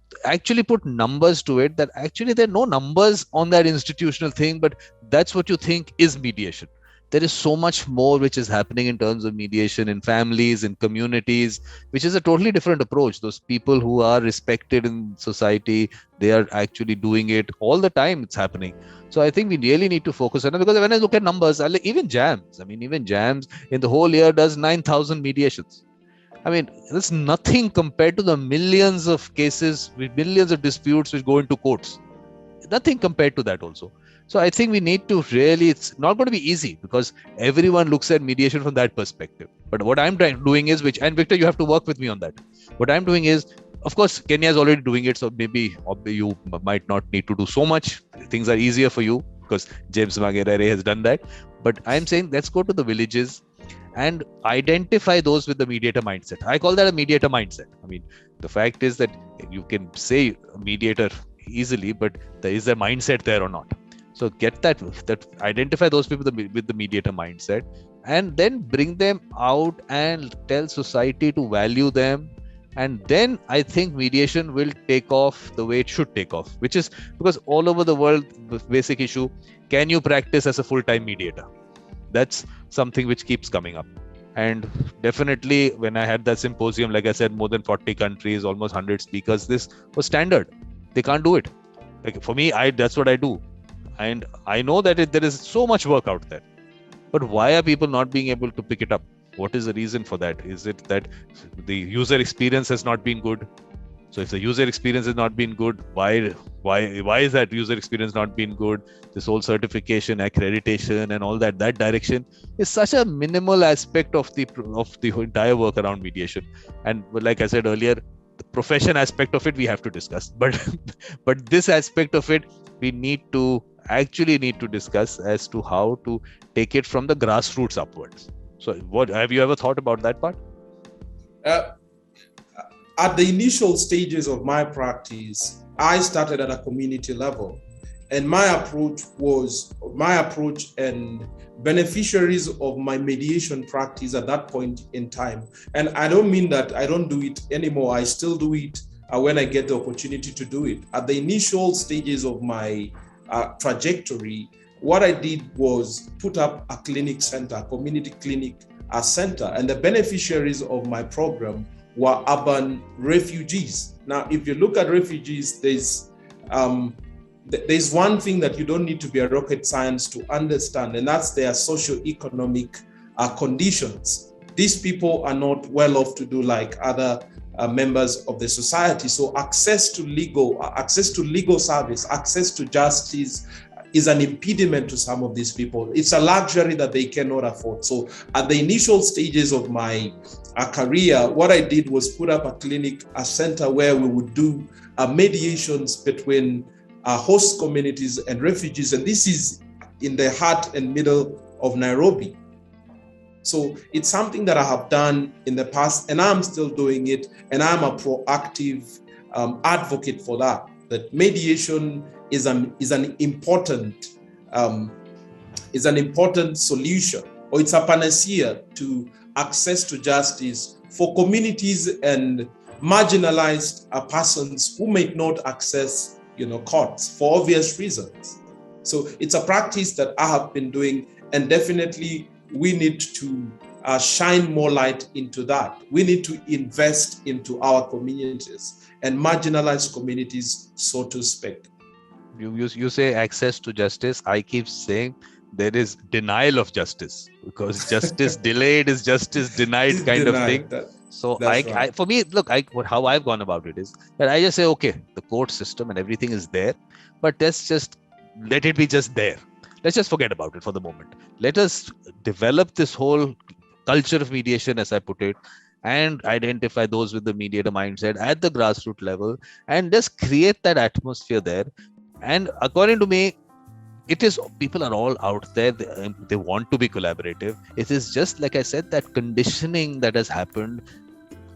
numbers to it, that actually there are no numbers on that institutional thing, but that's what you think is mediation. There is so much more which is happening in terms of mediation in families, in communities, which is a totally different approach. Those people who are respected in society, they are actually doing it all the time. It's happening. So I think we really need to focus on it, because when I look at numbers, even JAMS in the whole year does 9,000 mediations. I mean, that's nothing compared to the millions of cases with millions of disputes which go into courts. Nothing compared to that also. So I think we need to really, it's not going to be easy because everyone looks at mediation from that perspective. But what I'm doing is, and Victor, you have to work with me on that. What I'm doing is, of course, Kenya is already doing it. So maybe you might not need to do so much. Things are easier for you because James Magerere has done that. But I'm saying, let's go to the villages and identify those with the mediator mindset. I call that a mediator mindset. I mean, the fact is that you can say mediator easily, but is there mindset there or not? So get that identify those people with the mediator mindset, and then bring them out and tell society to value them. And then I think mediation will take off the way it should take off, which is because all over the world, the basic issue, can you practice as a full-time mediator? That's something which keeps coming up. And definitely when I had that symposium, like I said, more than 40 countries, almost 100 speakers, this was standard. They can't do it. Like for me, that's what I do. And I know that there is so much work out there. But why are people not being able to pick it up? What is the reason for that? Is it that the user experience has not been good? So if the user experience has not been good, why is that user experience not been good? This whole certification, accreditation, and all that direction is such a minimal aspect of the entire work around mediation. And like I said earlier, the profession aspect of it we have to discuss. But this aspect of it we need to discuss as to how to take it from the grassroots upwards. So what have you ever thought about that part? At the initial stages of my practice, I started at a community level. And my approach and beneficiaries of my mediation practice at that point in time. And I don't mean that I don't do it anymore. I still do it when I get the opportunity to do it. At the initial stages of my trajectory, what I did was put up a clinic center, a community clinic center, and the beneficiaries of my program were urban refugees. Now, if you look at refugees, there's one thing that you don't need to be a rocket science to understand, and that's their socio-economic conditions. These people are not well off to do like other members of the society. So access to legal service, access to justice is an impediment to some of these people. It's a luxury that they cannot afford. So at the initial stages of my career, what I did was put up a clinic, a center where we would do mediations between host communities and refugees. And this is in the heart and middle of Nairobi. So it's something that I have done in the past, and I'm still doing it. And I'm a proactive advocate for that mediation is an important solution, or it's a panacea to access to justice for communities and marginalized persons who may not access courts for obvious reasons. So it's a practice that I have been doing, and definitely we need to shine more light into that. We need to invest into our communities and marginalized communities, so to speak. You say access to justice. I keep saying there is denial of justice, because justice delayed is justice denied kind of thing. So for me, look, how I've gone about it is that I just say, okay, the court system and everything is there, but let's just let it be just there. Let's just forget about it for the moment. Let us develop this whole culture of mediation, as I put it, and identify those with the mediator mindset at the grassroots level, and just create that atmosphere there. And according to me, it is, people are all out there. They want to be collaborative. It is just, like I said, that conditioning that has happened.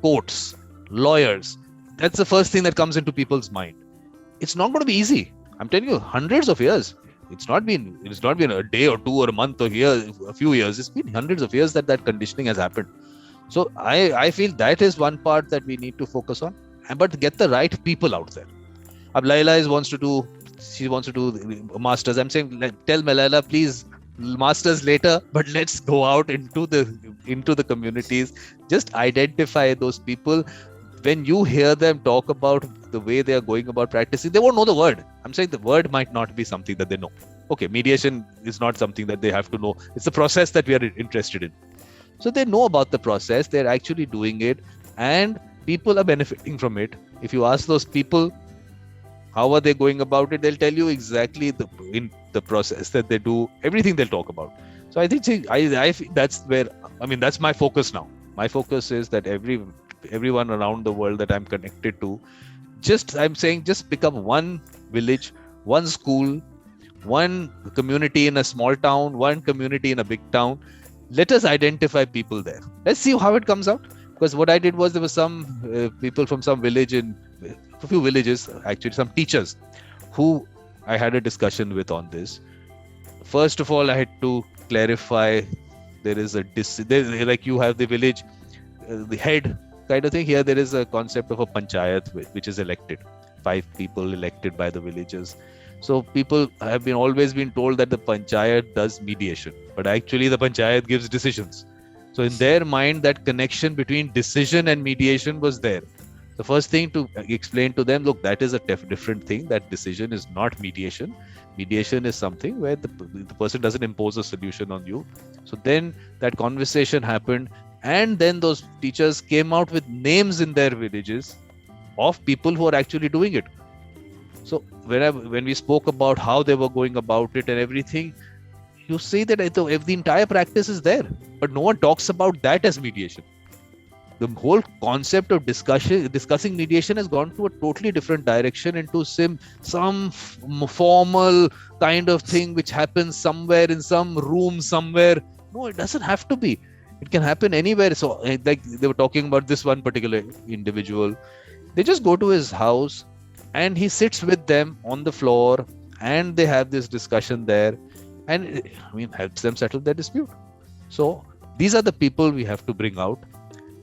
Courts, lawyers, that's the first thing that comes into people's mind. It's not going to be easy. I'm telling you, hundreds of years. It's not been a day or two or a month or a few years. It's been hundreds of years that conditioning has happened. So I feel that is one part that we need to focus on, but get the right people out there. Laila wants to do a master's. I'm saying, tell Laila, please, masters later, but let's go out into the communities. Just identify those people. When you hear them talk about the way they are going about practicing, they won't know the word. I'm saying the word might not be something that they know. Okay, mediation is not something that they have to know. It's the process that we are interested in. So they know about the process, they're actually doing it, and people are benefiting from it. If you ask those people, how are they going about it, they'll tell you exactly in the process that they do, everything they'll talk about. So I think I that's where, that's my focus now. My focus is that everyone around the world that I'm connected to, just pick up one village, one school, one community in a small town, one community in a big town. Let us identify people there. Let's see how it comes out. Because what I did was, there were some people from some village, a few villages, actually, some teachers who I had a discussion with on this. First of all, I had to clarify, there is like you have the village, the head kind of thing. Here, there is a concept of a panchayat, which is elected. 5 people elected by the villagers. So people have always been told that the panchayat does mediation, but actually the panchayat gives decisions. So in their mind, that connection between decision and mediation was there. The first thing to explain to them, look, that is a different thing. That decision is not mediation. Mediation is something where the person doesn't impose a solution on you. So then that conversation happened, and then those teachers came out with names in their villages of people who are actually doing it. So when we spoke about how they were going about it and everything, you see that the entire practice is there, but no one talks about that as mediation. The whole concept of discussing mediation has gone to a totally different direction, into some formal kind of thing which happens somewhere in some room somewhere. No, it doesn't have to be. It can happen anywhere. So like they were talking about this one particular individual. They just go to his house and he sits with them on the floor and they have this discussion there, and helps them settle their dispute. So these are the people we have to bring out.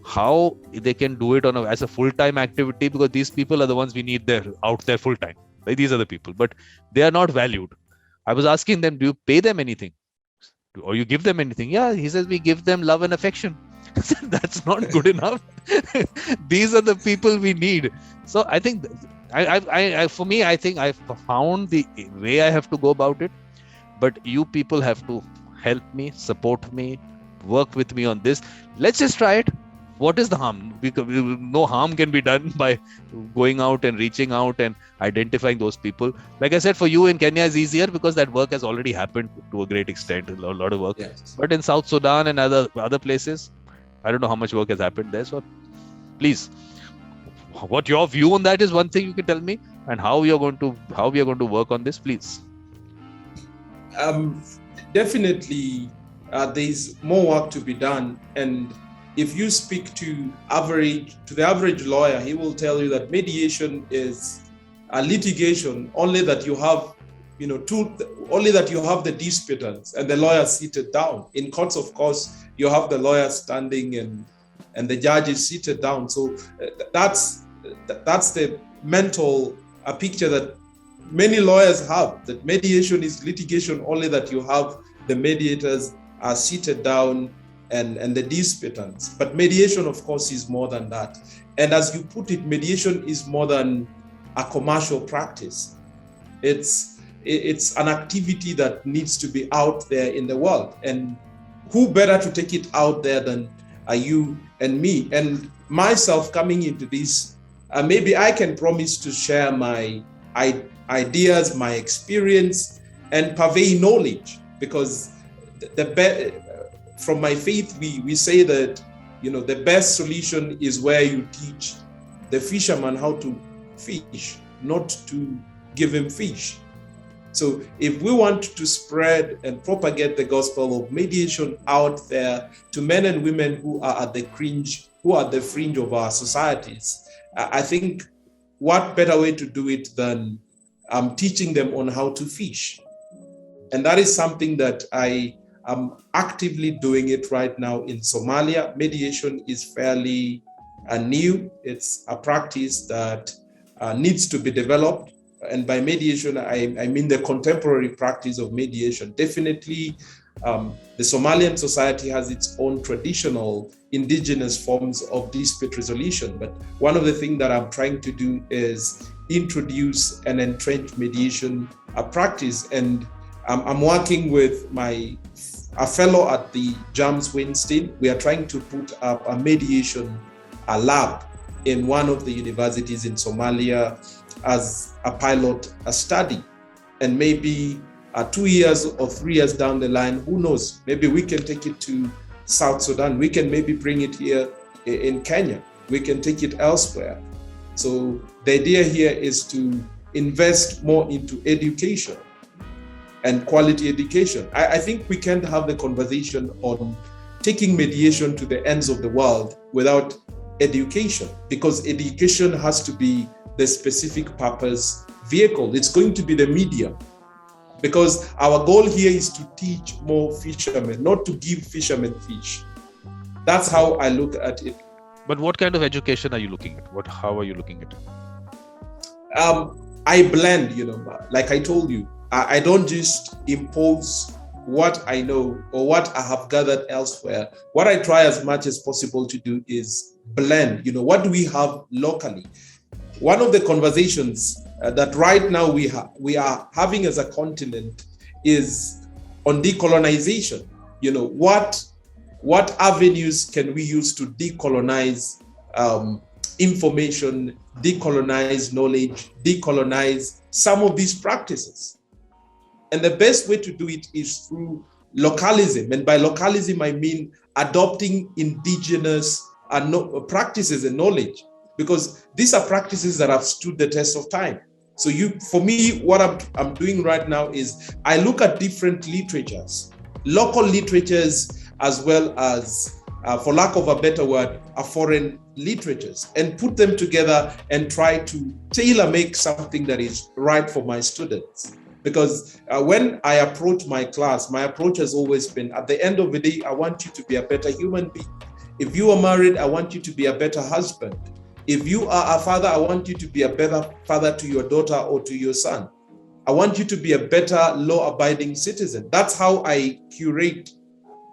How they can do it as a full-time activity, because these people are the ones we need out there full-time. Right? These are the people, but they are not valued. I was asking them, do you pay them anything? Or you give them anything? Yeah, he says we give them love and affection. That's not good enough. These are the people we need. So I think, for me, I think I've found the way I have to go about it. But you people have to help me, support me, work with me on this. Let's just try it. What is the harm? Because no harm can be done by going out and reaching out and identifying those people. Like I said, for you in Kenya is easier because that work has already happened to a great extent, a lot of work. Yes. But in South Sudan and other places, I don't know how much work has happened there. So please, what your view on that is one thing you can tell me, and how we are going to work on this, please. Definitely, there's more work to be done, and if you speak to the average lawyer, he will tell you that mediation is a litigation only that you have, only that you have the disputants and the lawyer seated down. In courts, of course, you have the lawyer standing and the judge is seated down. So that's the mental picture that many lawyers have, that mediation is litigation only that you have the mediators are seated down and the disputants. But mediation, of course, is more than that. And as you put it, mediation is more than a commercial practice. It's an activity that needs to be out there in the world. And who better to take it out there than you and me? And myself coming into this, maybe I can promise to share my ideas, my experience, and purvey knowledge, because from my faith, we say that, the best solution is where you teach the fisherman how to fish, not to give him fish. So if we want to spread and propagate the gospel of mediation out there to men and women who are at the fringe of our societies, I think what better way to do it than teaching them on how to fish. And that is something that I'm actively doing it right now in Somalia. Mediation is fairly new. It's a practice that needs to be developed. And by mediation, I mean the contemporary practice of mediation. Definitely, the Somalian society has its own traditional indigenous forms of dispute resolution. But one of the things that I'm trying to do is introduce an entrenched mediation practice. And I'm working with a fellow at the James Weinstein. We are trying to put up a mediation lab in one of the universities in Somalia as a pilot study. And maybe 2 years or 3 years down the line, who knows, maybe we can take it to South Sudan. We can maybe bring it here in Kenya. We can take it elsewhere. So the idea here is to invest more into education and quality education. I think we can't have the conversation on taking mediation to the ends of the world without education, because education has to be the specific purpose vehicle. It's going to be the medium, because our goal here is to teach more fishermen, not to give fishermen fish. That's how I look at it. But what kind of education are you looking at? How are you looking at it? I blend, like I told you, I don't just impose what I know or what I have gathered elsewhere. What I try as much as possible to do is blend, what do we have locally? One of the conversations that right now we are having as a continent is on decolonization. What avenues can we use to decolonize information, decolonize knowledge, decolonize some of these practices? And the best way to do it is through localism. And by localism, I mean adopting indigenous practices and knowledge, because these are practices that have stood the test of time. So for me, what I'm doing right now is I look at different literatures, local literatures, as well as, for lack of a better word, foreign literatures, and put them together and try to tailor make something that is right for my students. Because when I approach my class, my approach has always been, at the end of the day, I want you to be a better human being. If you are married, I want you to be a better husband. If you are a father, I want you to be a better father to your daughter or to your son. I want you to be a better law-abiding citizen. That's how I curate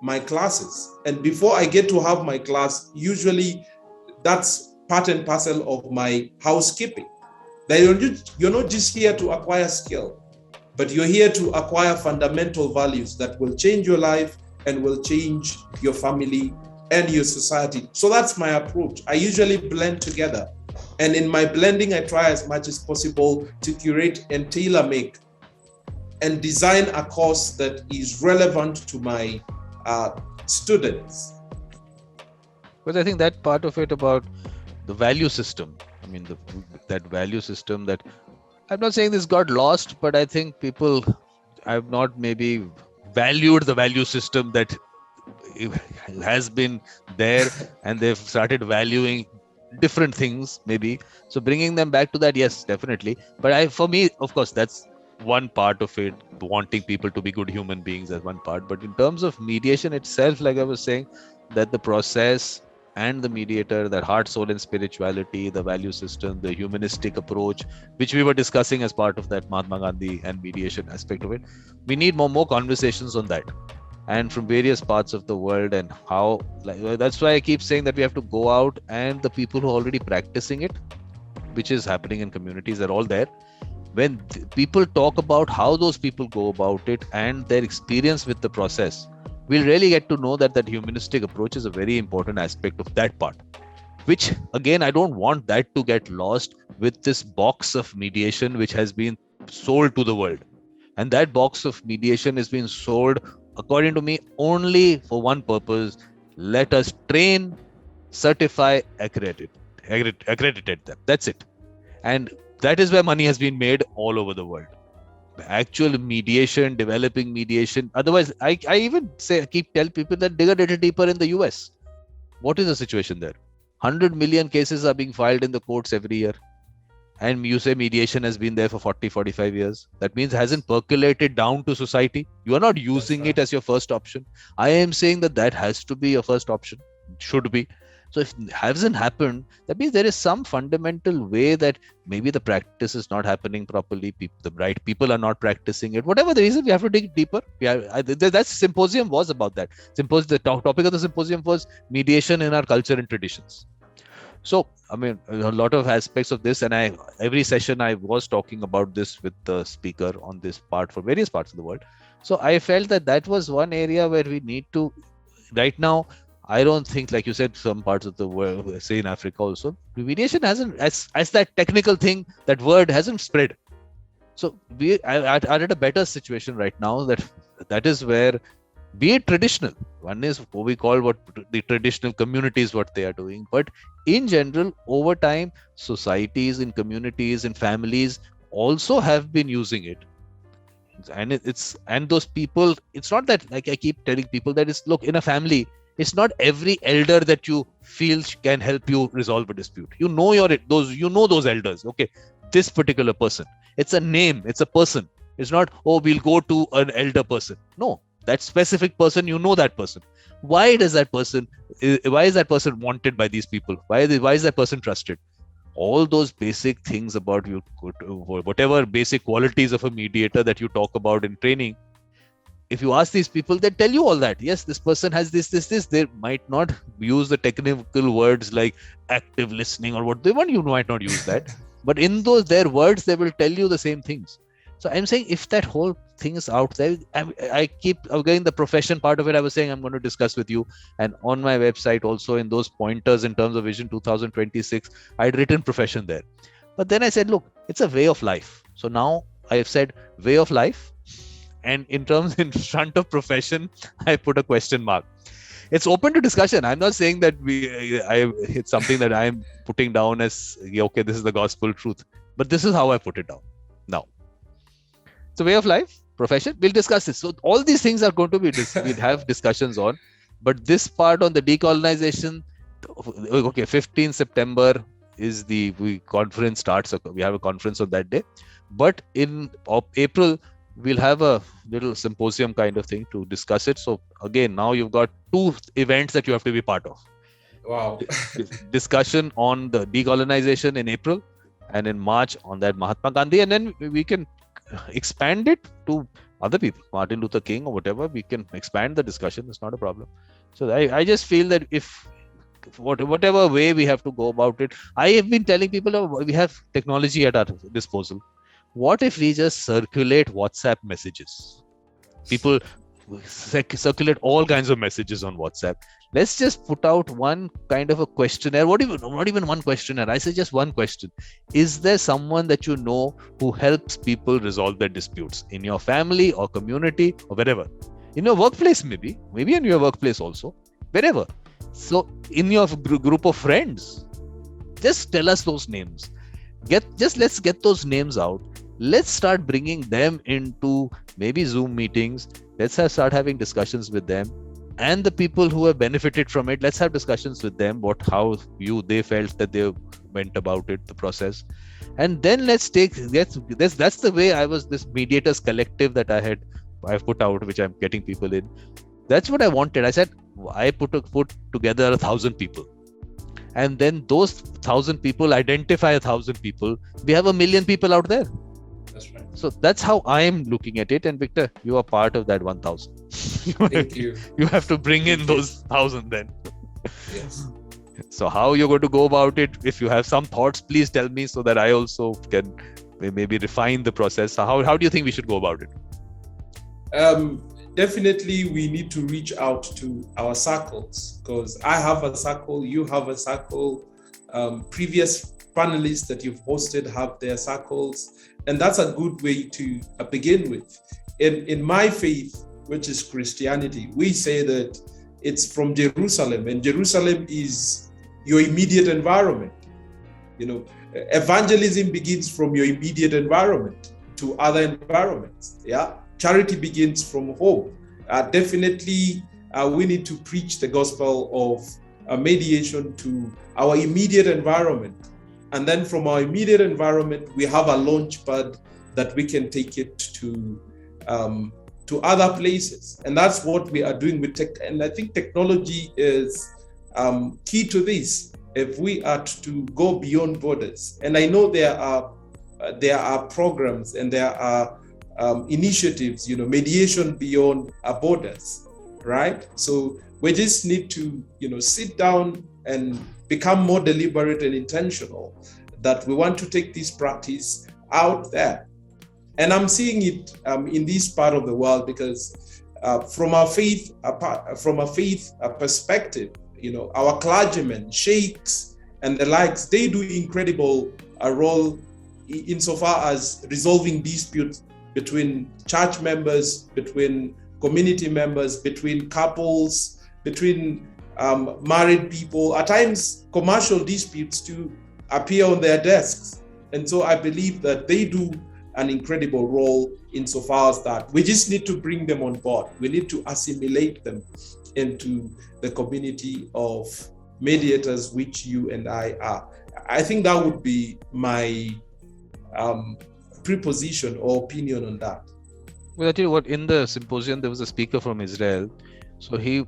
my classes. And before I get to have my class, usually that's part and parcel of my housekeeping. That you're not just here to acquire skill, but you're here to acquire fundamental values that will change your life and will change your family and your society. So that's my approach. I usually blend together. And in my blending, I try as much as possible to curate and tailor-make and design a course that is relevant to my students. Because I think that part of it about the value system, I mean, that value system that, I'm not saying this got lost, but I think people have not maybe valued the value system that has been there, and they've started valuing different things maybe. So bringing them back to that, yes, definitely. But for me, of course, that's one part of it, wanting people to be good human beings as one part. But in terms of mediation itself, like I was saying, that the process and the mediator, that heart, soul, and spirituality, the value system, the humanistic approach, which we were discussing as part of that Mahatma Gandhi and mediation aspect of it, we need more conversations on that, and from various parts of the world. And how, like, that's why I keep saying that we have to go out, and the people who are already practicing it, which is happening in communities, are all there. When people talk about how those people go about it and their experience with the process, we'll really get to know that humanistic approach is a very important aspect of that part, which again, I don't want that to get lost with this box of mediation which has been sold to the world. And that box of mediation is being sold, according to me, only for one purpose: let us train, certify, accredit them. That's it. And that is where money has been made all over the world. Actual mediation, developing mediation. Otherwise, I even keep telling people that dig a little deeper in the US. What is the situation there? 100 million cases are being filed in the courts every year. And you say mediation has been there for 40, 45 years. That means it hasn't percolated down to society. You are not using it as your first option. I am saying that has to be your first option. Should be. So if it hasn't happened, that means there is some fundamental way that maybe the practice is not happening properly. The right people are not practicing it. Whatever the reason, we have to dig deeper. That symposium was about that. The topic of the symposium was mediation in our culture and traditions. So, I mean, a lot of aspects of this, and every session I was talking about this with the speaker on this part for various parts of the world. So I felt that was one area where we need to, right now, I don't think, like you said, some parts of the world, say in Africa also, mediation hasn't, as that technical thing, that word hasn't spread. So I are at a better situation right now that is where, be it traditional, one is what we call what the traditional communities, what they are doing, but in general, over time, societies, in communities, in families also have been using it. And and those people, it's not that, like I keep telling people, that is, look, in a family, it's not every elder that you feel can help you resolve a dispute. You know those elders. Okay, this particular person. It's a name. It's a person. It's not, oh, we'll go to an elder person. No, that specific person, you know that person. Why is that person wanted by these people? Why is that person trusted? All those basic things about you, whatever basic qualities of a mediator that you talk about in training, if you ask these people, they tell you all that. Yes, this person has this. They might not use the technical words like active listening or what they want. You might not use that. But in their words, they will tell you the same things. So I'm saying, if that whole thing is out there, I keep again the profession part of it. I was saying I'm going to discuss with you, and on my website also, in those pointers in terms of Vision 2026, I'd written profession there. But then I said, look, it's a way of life. So now I have said way of life, and in front of profession, I put a question mark. It's open to discussion. I'm not saying that it's something that I'm putting down as, okay, this is the gospel truth. But this is how I put it down now. So way of life, profession, we'll discuss this. So all these things are going to be, we'll have discussions on. But this part on the decolonization, okay, 15 September is conference starts. We have a conference on that day. But in April, we'll have a little symposium kind of thing to discuss it. So again, now you've got two events that you have to be part of. Wow. Discussion on the decolonization in April, and in March on that Mahatma Gandhi, and then we can expand it to other people, Martin Luther King or whatever. We can expand the discussion. It's not a problem. So I just feel that if whatever way we have to go about it, I have been telling people, oh, we have technology at our disposal. What if we just circulate WhatsApp messages? People circulate all kinds of messages on WhatsApp. Let's just put out one kind of a questionnaire. Not even one questionnaire. I say just one question. Is there someone that you know who helps people resolve their disputes in your family or community or wherever? In your workplace, maybe in your workplace also, wherever. So in your group of friends, just tell us those names. Let's get those names out. Let's start bringing them into maybe Zoom meetings. Let's start having discussions with them, and the people who have benefited from it. Let's have discussions with them how they felt that they went about it, the process, and then that's the way I was, this mediators collective that I've put out, which I'm getting people in. That's what I wanted. I said I put together 1,000 people, and then those 1,000 people identify 1,000 people. We have 1,000,000 people out there. That's right. So that's how I am looking at it. And Victor, you are part of that 1,000. Thank you. You have to bring in those 1,000 then. Yes. So how you're going to go about it? If you have some thoughts, please tell me so that I also can maybe refine the process. So how do you think we should go about it? Definitely, we need to reach out to our circles, because I have a circle, you have a circle, previous panelists that you've hosted have their circles, and that's a good way to begin with. In my faith, which is Christianity, we say that it's from Jerusalem, and Jerusalem is your immediate environment. Evangelism begins from your immediate environment to other environments. Yeah. Charity begins from home. Definitely, we need to preach the gospel of mediation to our immediate environment. And then from our immediate environment, we have a launch pad that we can take it to other places. And that's what we are doing with tech. And I think technology is key to this. If we are to go beyond borders, and I know there are programs and there are initiatives, mediation beyond our borders, right? So we just need to, sit down and become more deliberate and intentional that we want to take this practice out there. And I'm seeing it in this part of the world because from a faith perspective, our clergymen, sheikhs, and the likes, they do incredible role insofar as resolving disputes between church members, between community members, between couples, between married people. At times, commercial disputes to appear on their desks. And so I believe that they do an incredible role insofar as that. We just need to bring them on board. We need to assimilate them into the community of mediators, which you and I are. I think that would be my preposition or opinion on that. Well, I tell you what, in the symposium, there was a speaker from Israel. So he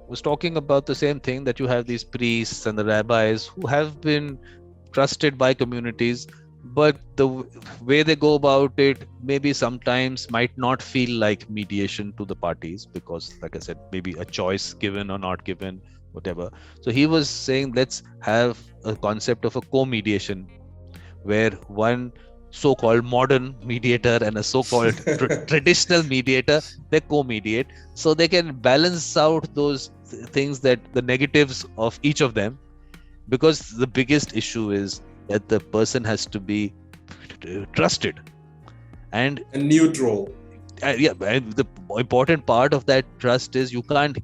was talking about the same thing, that you have these priests and the rabbis who have been trusted by communities, but the way they go about it maybe sometimes might not feel like mediation to the parties because, like I said, maybe a choice given or not given, whatever. So he was saying, let's have a concept of a co-mediation where one so-called modern mediator and a so-called traditional mediator, they co-mediate, so they can balance out those things, that the negatives of each of them, because the biggest issue is that the person has to be trusted and neutral. And the important part of that trust is you can't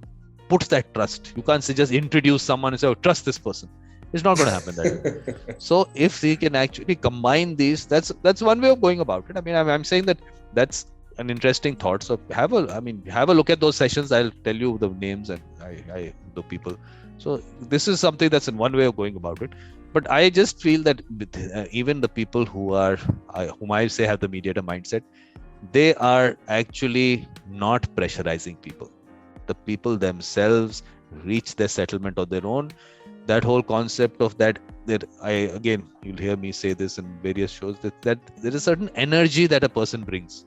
put that trust. You can't just introduce someone and say, oh, trust this person. It's not going to happen that way. So if we can actually combine these, that's one way of going about it. I mean, I'm saying that's an interesting thought. So have a look at those sessions. I'll tell you the names and the people. So this is something that's in one way of going about it. But I just feel that even the people whom I say have the mediator mindset, they are actually not pressurizing people. The people themselves reach their settlement on their own. That whole concept of that again, you'll hear me say this in various shows, that there is a certain energy that a person brings.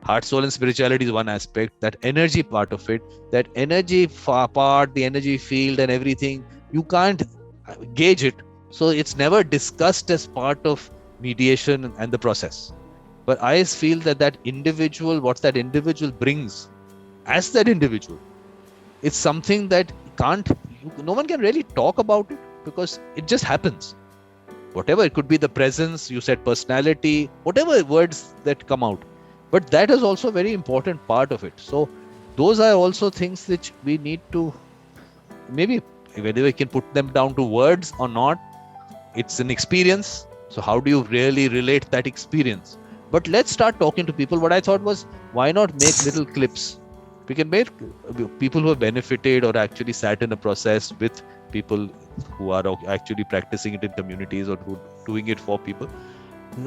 Heart, soul, and spirituality is one aspect. That energy part of it, that energy part, the energy field and everything, you can't gauge it. So it's never discussed as part of mediation and the process. But I feel that individual, what that individual brings as that individual, it's something that no one can really talk about it, because it just happens. Whatever, it could be the presence, you said personality, whatever words that come out. But that is also a very important part of it. So those are also things which we need to, maybe whether we can put them down to words or not, it's an experience. So how do you really relate that experience? But let's start talking to people. What I thought was, why not make little clips? We can make people who have benefited or actually sat in a process with people who are actually practicing it in communities or who doing it for people.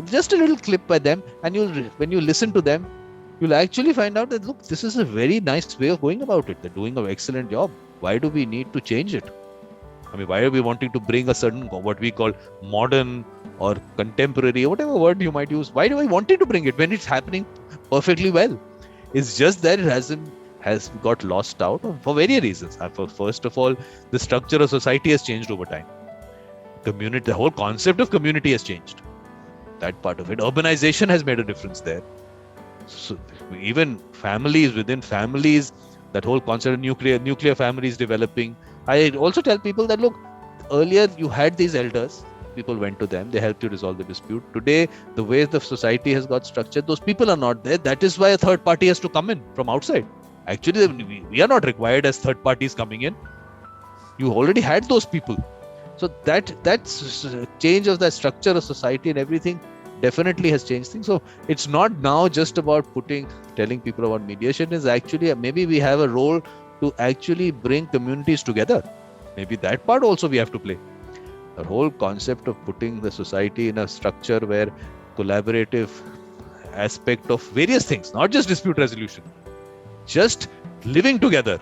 Just a little clip by them, and when you listen to them, you'll actually find out that, look, this is a very nice way of going about it. They're doing an excellent job. Why do we need to change it? I mean, why are we wanting to bring a certain, what we call modern or contemporary, whatever word you might use? Why do I want to bring it when it's happening perfectly well? It's just that it has got lost out for various reasons. First of all, the structure of society has changed over time. Community, the whole concept of community has changed. That part of it. Urbanization has made a difference there. So even families within families, that whole concept of nuclear families developing. I also tell people that, look, earlier you had these elders, people went to them, they helped you resolve the dispute. Today, the way the society has got structured, those people are not there. That is why a third party has to come in from outside. Actually, we are not required as third parties coming in. You already had those people. So that change of the structure of society and everything definitely has changed things. So it's not now just about telling people about mediation. Is actually, maybe we have a role to actually bring communities together. Maybe that part also we have to play. The whole concept of putting the society in a structure where collaborative aspect of various things, not just dispute resolution, just living together,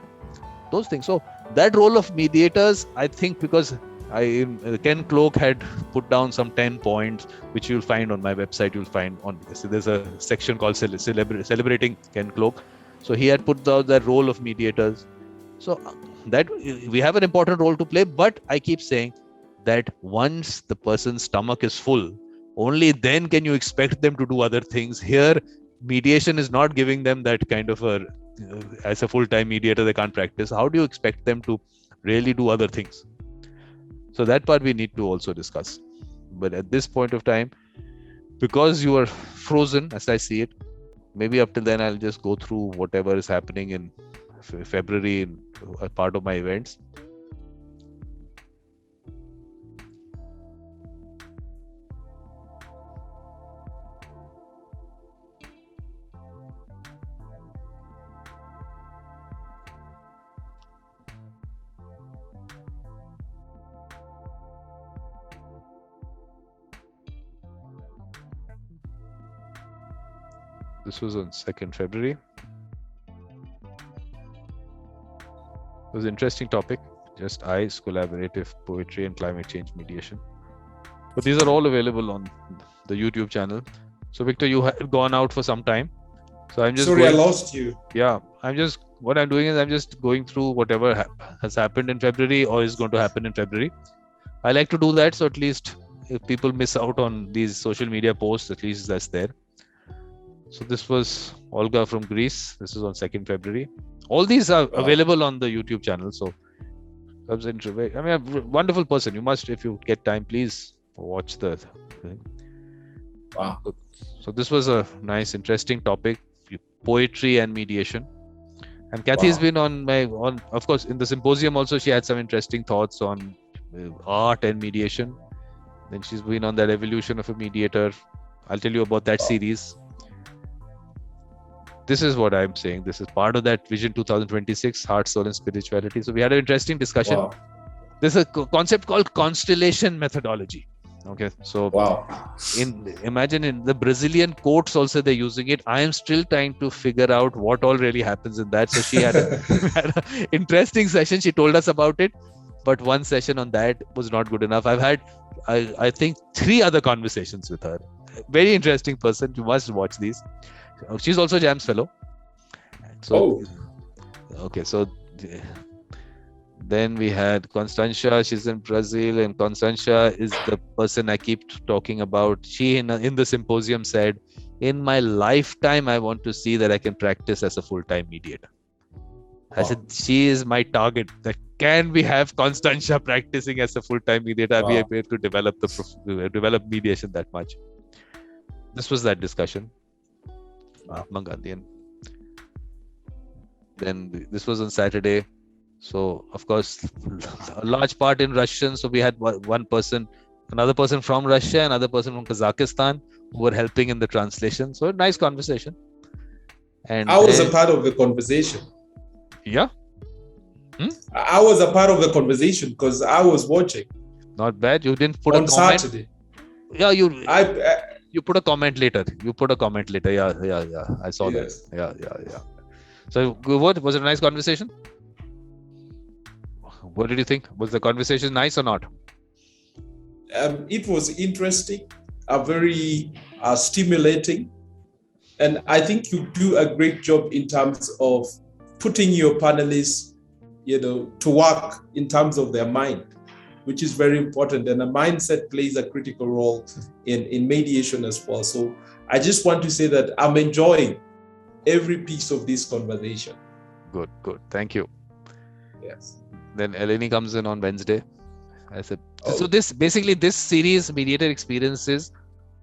those things. So that role of mediators, I think, because Ken Cloak had put down some 10 points, which you'll find on my website. You'll find so there's a section called Celebrating Ken Cloak. So he had put down that role of mediators. So that we have an important role to play, but I keep saying that once the person's stomach is full, only then can you expect them to do other things. Here, mediation is not giving them that kind of as a full-time mediator, they can't practice. How do you expect them to really do other things? So that part we need to also discuss. But at this point of time, because you are frozen, as I see it, maybe up till then I'll just go through whatever is happening in February in a part of my events. This was on 2nd February. It was an interesting topic. Just ICE, collaborative poetry and climate change mediation. But these are all available on the YouTube channel. So Victor, you have gone out for some time. So I'm just I lost you. Yeah, what I'm doing is I'm just going through whatever has happened in February or is going to happen in February. I like to do that. So at least if people miss out on these social media posts, at least that's there. So this was Olga from Greece. This is on 2nd February. All these are available on the YouTube channel. So I mean, a wonderful person. You must, if you get time, please watch the thing. Wow. So this was a nice, interesting topic, poetry and mediation. And Kathy's been of course, in the symposium also, she had some interesting thoughts on art and mediation. Then she's been on that evolution of a mediator. I'll tell you about that series. This is what I'm saying. This is part of that Vision 2026, Heart, Soul and Spirituality. So we had an interesting discussion. Wow. There's a concept called constellation methodology. Okay, so Wow. imagine in the Brazilian courts also they're using it. I am still trying to figure out what all really happens in that. So she had had an interesting session. She told us about it, but one session on that was not good enough. I've had, I think, 3 other conversations with her. Very interesting person. You must watch these. She's also JAMS fellow. So, okay, so then we had Constantia. She's in Brazil, and Constantia is the person I keep talking about. She in the symposium said, "In my lifetime, I want to see that I can practice as a full-time mediator." I said, "She is my target. That can we have Constantia practicing as a full-time mediator? I'll be able to develop mediation that much." This was that discussion. Mahatma Gandhi. And then this was on Saturday. So, of course, a large part in Russian. So we had one person, another person from Russia, another person from Kazakhstan who were helping in the translation. So, nice conversation. And I was a part of the conversation. Yeah. I was a part of the conversation because I was watching. Not bad. You didn't put on a comment. Saturday. Yeah, you put a comment later. Yeah. I saw that. Yeah. So, what was it? A nice conversation? What did you think? Was the conversation nice or not? It was interesting, very stimulating, and I think you do a great job in terms of putting your panelists, to work in terms of their mind, which is very important. And a mindset plays a critical role in mediation as well. So I just want to say that I'm enjoying every piece of this conversation. Good. Thank you. Yes. Then Eleni comes in on Wednesday. I said, so this series, Mediator Experiences,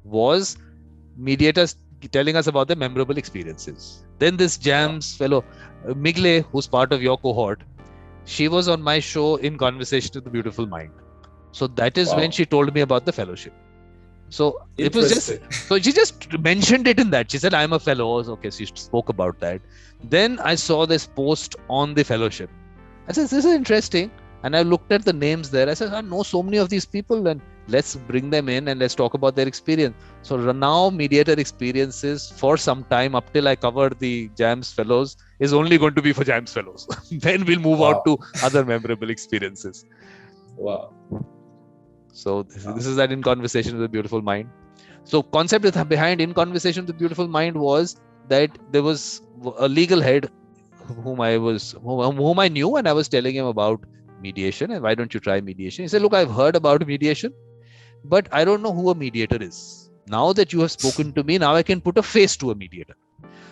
was mediators telling us about their memorable experiences. Then this JAMS fellow, Migle, who's part of your cohort, she was on my show in Conversation with the Beautiful Mind. So that is when she told me about the fellowship. So it was so she just mentioned it in that. She said, "I'm a fellow." Okay, she spoke about that. Then I saw this post on the fellowship. I said, "This is interesting." And I looked at the names there. I said, "I know so many of these people, and let's bring them in and let's talk about their experience." So now Mediator Experiences for some time, up till I cover the JAMS fellows, is only going to be for JAMS fellows. Then we'll move out to other memorable experiences. Wow. So this is that In Conversation with the Beautiful Mind. So concept behind In Conversation with the Beautiful Mind was that there was a legal head whom I knew, and I was telling him about mediation and why don't you try mediation. He said, "Look, I've heard about mediation, but I don't know who a mediator is. Now that you have spoken to me, now I can put a face to a mediator."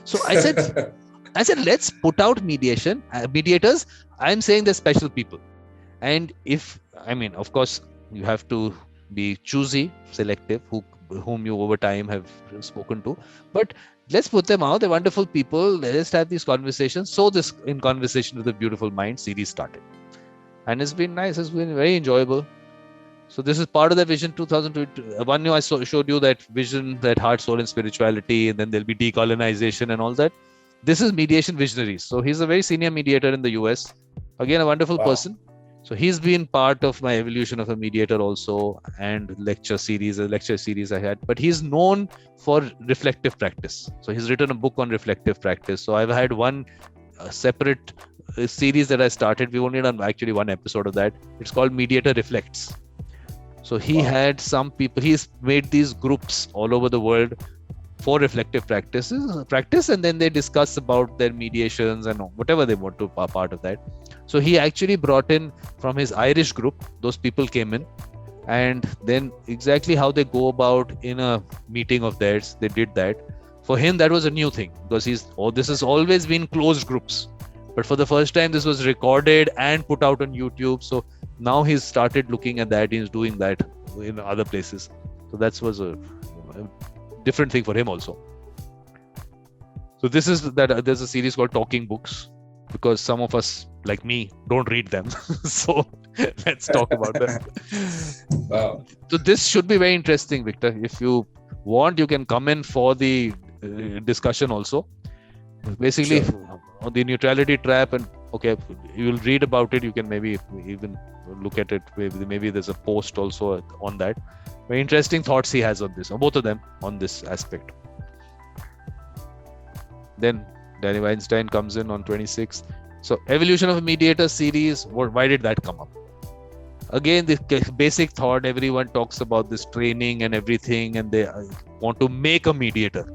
So I said, let's put out mediation. Mediators, I'm saying they're special people. And of course, you have to be choosy, selective, whom you over time have spoken to. But let's put them out. They're wonderful people. Let's have these conversations. So this In Conversation with the Beautiful Mind series started. And it's been nice. It's been very enjoyable. So this is part of the Vision 2002. One I showed you that vision, that heart, soul, and spirituality, and then there'll be decolonization and all that. This is Mediation Visionaries. So he's a very senior mediator in the US. Again, a wonderful person. So he's been part of my evolution of a mediator also, and lecture series I had. But he's known for reflective practice. So he's written a book on reflective practice. So I've had one separate series that I started. We've only done actually one episode of that. It's called Mediator Reflects. So he had some people, he's made these groups all over the world for reflective practice, and then they discuss about their mediations and whatever they want to part of that. So he actually brought in from his Irish group, those people came in, and then exactly how they go about in a meeting of theirs, they did that. For him, that was a new thing because this has always been closed groups. But for the first time, this was recorded and put out on YouTube. So now he's started looking at that. He's doing that in other places. So that was a different thing for him also. So this is that there's a series called Talking Books, because some of us, like me, don't read them. So let's talk about them. Wow. So this should be very interesting, Victor. If you want, you can come in for the discussion also. Basically, on the neutrality trap, and you'll read about it. You can maybe even look at it. Maybe there's a post also on that. Very interesting thoughts he has on this, or both of them on this aspect. Then Danny Weinstein comes in on 26th. So evolution of a mediator series, why did that come up? Again, the basic thought, everyone talks about this training and everything, and they want to make a mediator.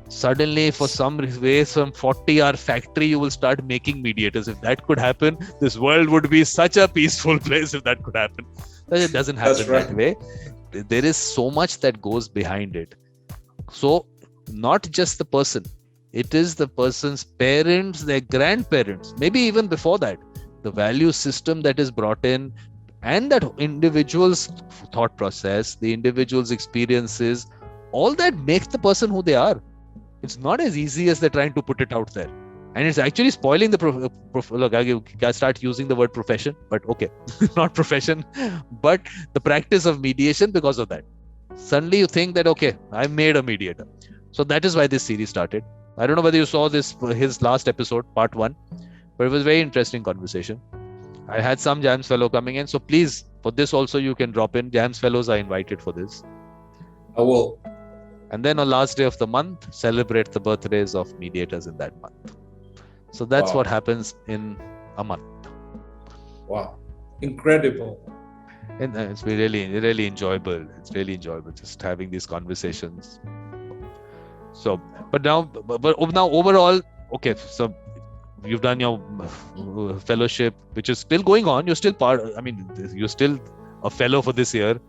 Suddenly, for some way, some 40-hour factory, you will start making mediators. If that could happen, this world would be such a peaceful place if that could happen. But it doesn't happen that way. There is so much that goes behind it. So, not just the person. It is the person's parents, their grandparents, maybe even before that. The value system that is brought in, and that individual's thought process, the individual's experiences, all that makes the person who they are. It's not as easy as they're trying to put it out there. And it's actually spoiling the look, I start using the word profession, but okay, not profession, but the practice of mediation because of that. Suddenly you think that, okay, I made a mediator. So that is why this series started. I don't know whether you saw his last episode, part 1, but it was a very interesting conversation. I had some JAMS fellow coming in. So please, for this also, you can drop in. JAMS fellows are invited for this. I will. And then on last day of the month, celebrate the birthdays of mediators in that month. So that's what happens in a month. Wow. Incredible. And it's really, really enjoyable. It's really enjoyable just having these conversations. So, but now overall, okay, so you've done your fellowship, which is still going on. You're still you're still a fellow for this year,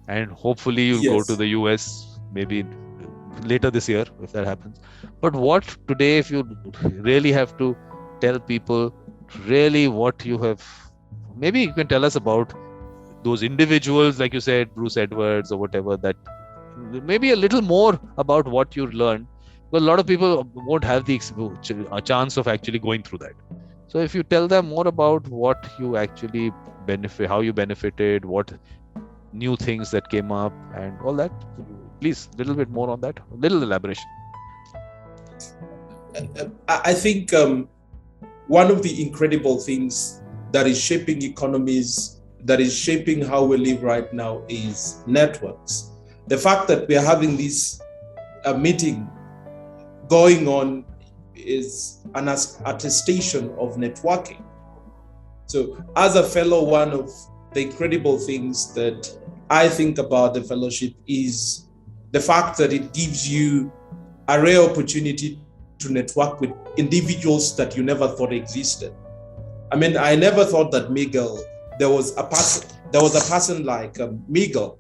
and hopefully you'll go to the US maybe later this year if that happens. But what today, if you really have to tell people really what you have, maybe you can tell us about those individuals, like you said, Bruce Edwards or whatever, that maybe a little more about what you learned. Because a lot of people won't have a chance of actually going through that. So if you tell them more about what you actually benefit, how you benefited, what new things that came up and all that, please, a little bit more on that, a little elaboration. I think one of the incredible things that is shaping economies, that is shaping how we live right now is networks. The fact that we are having this meeting going on is an attestation of networking. So as a fellow, one of the incredible things that I think about the fellowship is the fact that it gives you a rare opportunity to network with individuals that you never thought existed. I mean, I never thought that Miguel, there was a person like Miguel.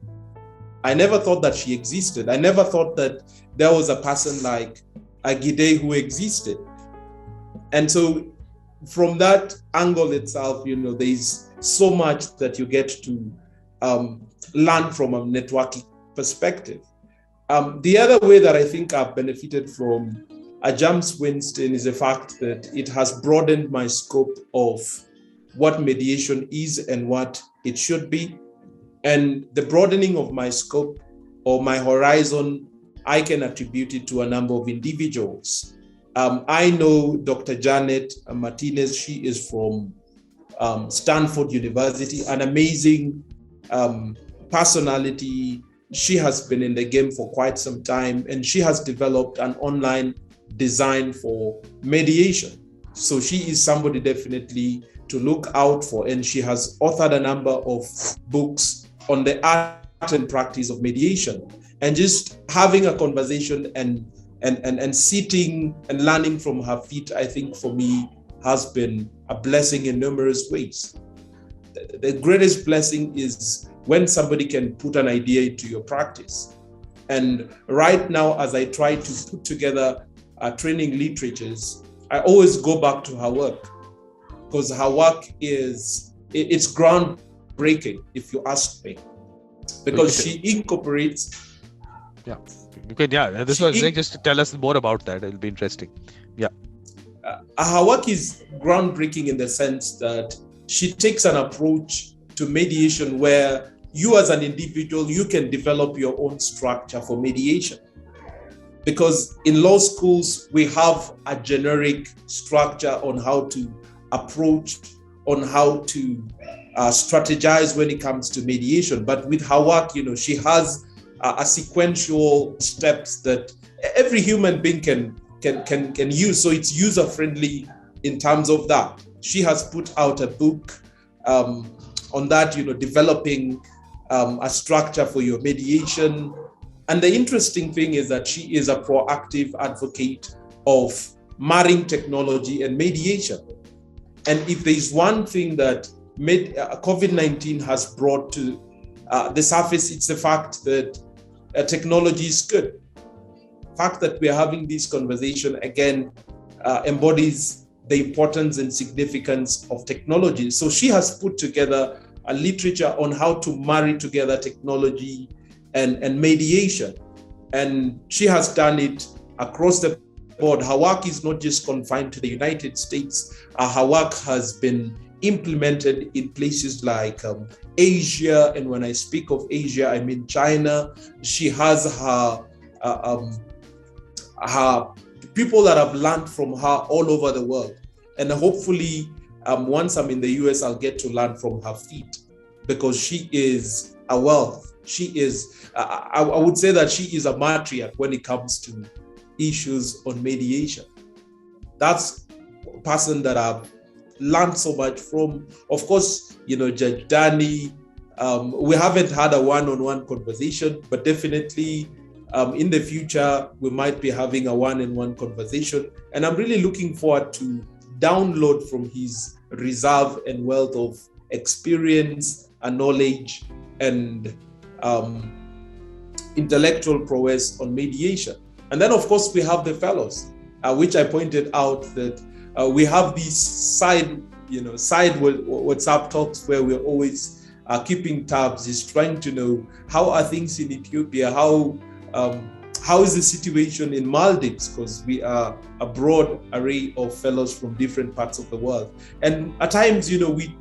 I never thought that she existed. I never thought that there was a person like Agide who existed. And so from that angle itself, there's so much that you get to learn from a networking perspective. The other way that I think I've benefited from JAMS Weinstein is the fact that it has broadened my scope of what mediation is and what it should be. And the broadening of my scope or my horizon, I can attribute it to a number of individuals. I know Dr. Janet Martinez. She is from Stanford University, an amazing personality. She has been in the game for quite some time, and she has developed an online design for mediation. So she is somebody definitely to look out for, and she has authored a number of books on the art and practice of mediation. And just having a conversation and sitting and learning from her feet, I think for me has been a blessing in numerous ways. The greatest blessing is when somebody can put an idea into your practice. And right now, as I try to put together training literatures, I always go back to her work, because her work it's groundbreaking, if you ask me, because she incorporates. Yeah, you can. Yeah, this was saying, just to tell us more about that. It'll be interesting. Yeah, her work is groundbreaking in the sense that she takes an approach to mediation where you, as an individual, you can develop your own structure for mediation. Because in law schools, we have a generic structure on how to approach, on how to strategize when it comes to mediation. But with her work, she has a sequential steps that every human being can use. So it's user friendly in terms of that. She has put out a book on that, developing a structure for your mediation. And the interesting thing is that she is a proactive advocate of marrying technology and mediation. And if there's one thing that COVID-19 has brought to the surface, it's the fact that technology is good. The fact that we're having this conversation again embodies the importance and significance of technology. So she has put together a literature on how to marry together technology and mediation. And she has done it across the board. Her work is not just confined to the United States. Her work has been implemented in places like Asia. And when I speak of Asia, I mean China. She has her people that have learned from her all over the world. And hopefully, once I'm in the US, I'll get to learn from her feet, because she is a wealth. She is, I would say that she is a matriarch when it comes to issues on mediation. That's a person that I've learned so much from. Of course, Judge Danny, we haven't had a one-on-one conversation, but definitely in the future, we might be having a one-on-one conversation. And I'm really looking forward to download from his reserve and wealth of experience and knowledge and intellectual prowess on mediation. And then, of course, we have the fellows, which I pointed out that we have these side WhatsApp talks where we're always keeping tabs, is trying to know how are things in Ethiopia, how is the situation in Maldives, because we are a broad array of fellows from different parts of the world. And at times, we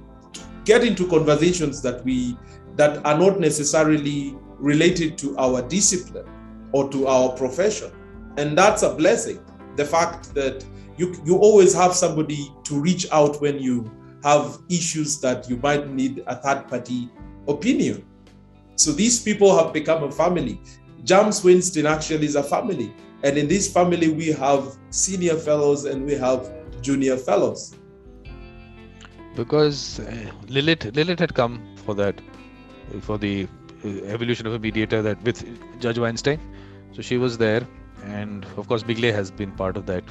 get into conversations that are not necessarily related to our discipline or to our profession. And that's a blessing. The fact that you always have somebody to reach out when you have issues that you might need a third-party opinion. So these people have become a family. James Weinstein actually is a family. And in this family, we have senior fellows and we have junior fellows. Because Lilith had come for that, for the evolution of a mediator, that with Judge Weinstein. So she was there. And of course, Bigley has been part of that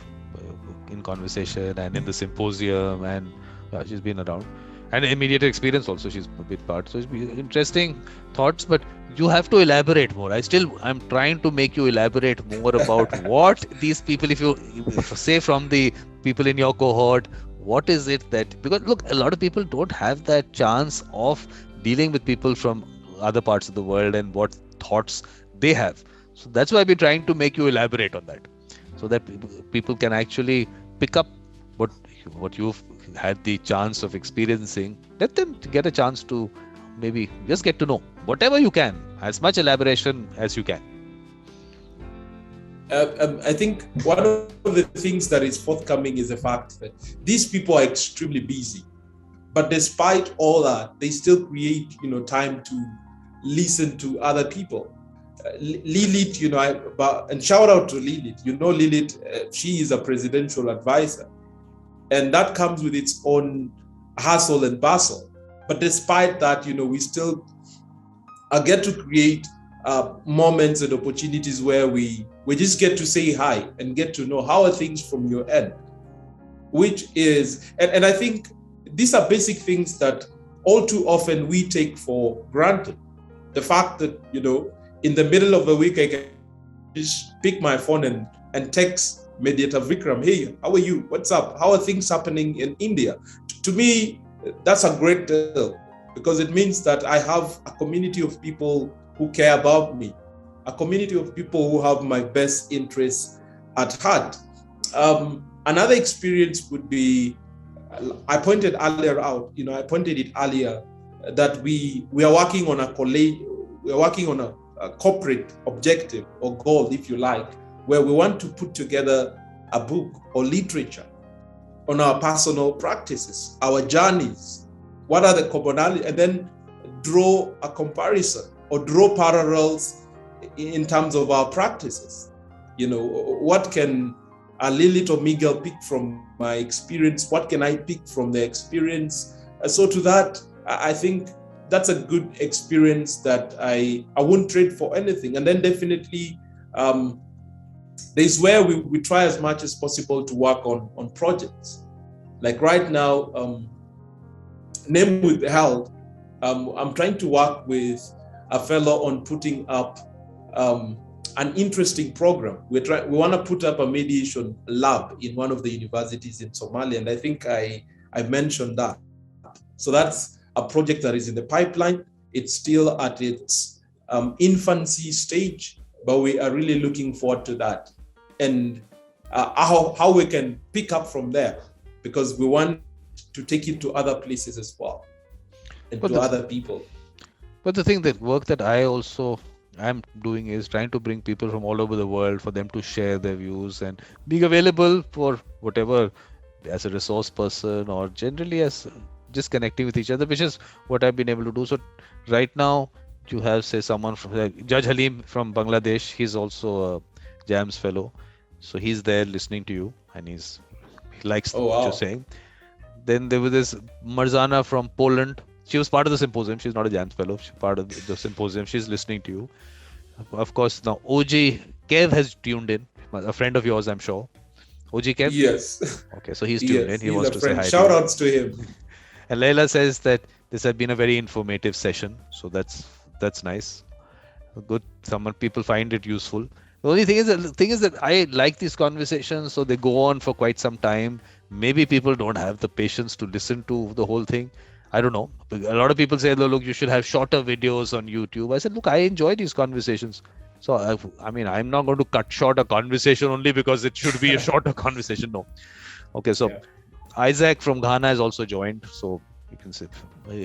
in conversation and in the symposium, and she's been around. And in mediator experience also, she's a big part. So it's interesting thoughts, but you have to elaborate more. I'm trying to make you elaborate more about what these people, if you say from the people in your cohort, what is it that, because look, a lot of people don't have that chance of dealing with people from other parts of the world and what thoughts they have. So that's why I've been trying to make you elaborate on that, so that people can actually pick up what you've had the chance of experiencing. Let them get a chance to maybe just get to know whatever you can, as much elaboration as you can. I think one of the things that is forthcoming is the fact that these people are extremely busy, but despite all that, they still create, time to listen to other people. Lilith, and shout out to Lilith. Lilith, she is a presidential advisor, and that comes with its own hustle and bustle. But despite that, we still get to create moments and opportunities where we just get to say hi and get to know how are things from your end, which is, and I think these are basic things that all too often we take for granted. The fact that, in the middle of the week, I can just pick my phone and text Mediator Vikram, hey, how are you? What's up? How are things happening in India? To me, that's a great deal, because it means that I have a community of people who care about me, a community of people who have my best interests at heart. Another experience would be, I pointed it earlier that we are working on a corporate objective or goal, if you like, where we want to put together a book or literature on our personal practices, our journeys, what are the commonalities, and then draw a comparison or draw parallels in terms of our practices. What can Lilith or Miguel pick from my experience? What can I pick from their experience? So to that, I think that's a good experience that I won't trade for anything. And then definitely, there's where we try as much as possible to work on projects. Like right now, name withheld, I'm trying to work with a fellow on putting up an interesting program. We want to put up a mediation lab in one of the universities in Somalia, and I think I mentioned that. So that's a project that is in the pipeline. It's still at its infancy stage, but we are really looking forward to that, and how we can pick up from there, because we want to take it to other places as well, and to other people. But the thing, that work that I'm doing is trying to bring people from all over the world for them to share their views and being available for whatever, as a resource person or generally as just connecting with each other, which is what I've been able to do. So right now you have, say, someone from Judge Halim from Bangladesh. He's also a JAMS fellow. So he's there listening to you, and he likes what you're saying. Then there was this Marzana from Poland. She was part of the symposium. She's not a JAMS fellow. She's part of the symposium. She's listening to you. Of course, now OG Kev has tuned in. A friend of yours, I'm sure. OG Kev? Yes. Okay, so he's tuned in. He wants to say hi. Shout outs to him. And Leila says that this has been a very informative session. So that's nice. Good. People find it useful. The only thing is that I like these conversations, so they go on for quite some time. Maybe people don't have the patience to listen to the whole thing. I don't know. A lot of people say, look, you should have shorter videos on YouTube. I said, look, I enjoy these conversations. So, I'm not going to cut short a conversation only because it should be a shorter conversation. No. Okay, so Isaac from Ghana has also joined. So, you can see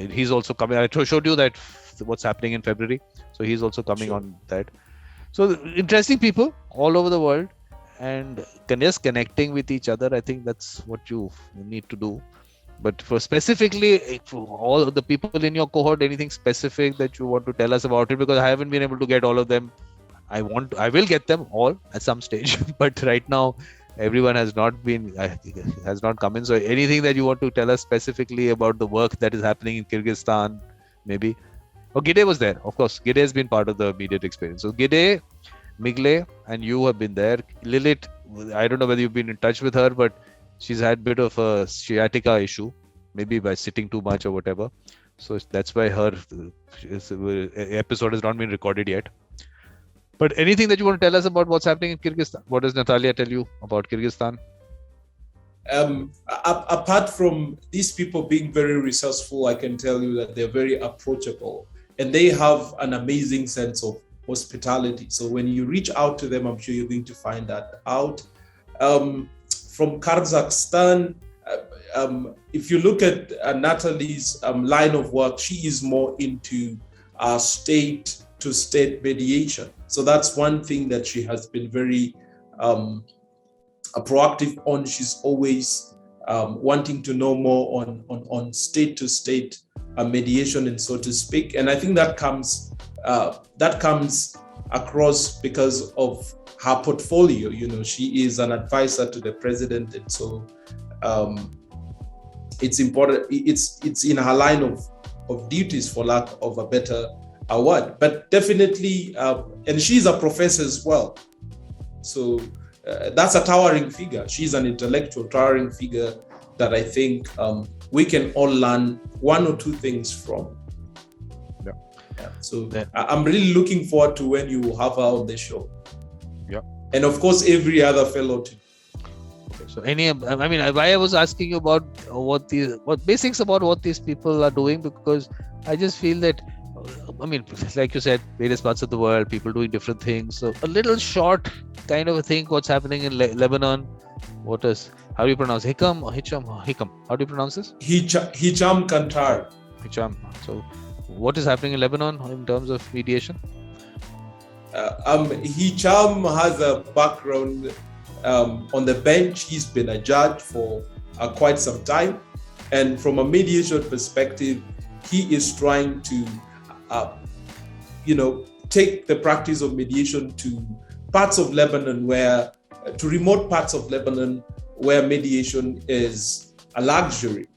he's also coming. I showed you that what's happening in February. So, he's also coming on that. So, interesting people all over the world, and just connecting with each other. I think that's what you need to do. But for specifically, for all of the people in your cohort, anything specific that you want to tell us about it? Because I haven't been able to get all of them. I will get them all at some stage. But right now, everyone has not come in. So anything that you want to tell us specifically about the work that is happening in Kyrgyzstan, maybe? Oh, Gide was there. Of course, Gide has been part of the immediate experience. So Gide, Migle, and you have been there. Lilith, I don't know whether you've been in touch with her, but she's had a bit of a sciatica issue, maybe by sitting too much or whatever. So that's why her episode has not been recorded yet. But anything that you want to tell us about what's happening in Kyrgyzstan? What does Natalia tell you about Kyrgyzstan? Apart from these people being very resourceful, I can tell you that they're very approachable, and they have an amazing sense of hospitality. So when you reach out to them, I'm sure you're going to find that out. From Kazakhstan, if you look at Natalie's line of work, she is more into state-to-state mediation. So that's one thing that she has been very proactive on. She's always wanting to know more on state-to-state mediation, and so to speak. And I think that comes across because of her portfolio. She is an advisor to the president, and so it's important. It's in her line of duties, for lack of a better word. But definitely, and she's a professor as well. So that's a towering figure. She's an intellectual towering figure that I think we can all learn one or two things from. So I'm really looking forward to when you have her on the show. And of course, every other fellow too. Okay, so why I was asking you about what basics about what these people are doing, because I just feel that, like you said, various parts of the world, people doing different things. So a little short kind of a thing, what's happening in Lebanon. How do you pronounce Hikam or Hicham? Hikam. How do you pronounce this? Hicham Kantar. Hicham. So what is happening in Lebanon in terms of mediation? Hicham has a background on the bench. He's been a judge for quite some time, and from a mediation perspective, he is trying to take the practice of mediation to parts of Lebanon to remote parts of Lebanon where mediation is a luxury.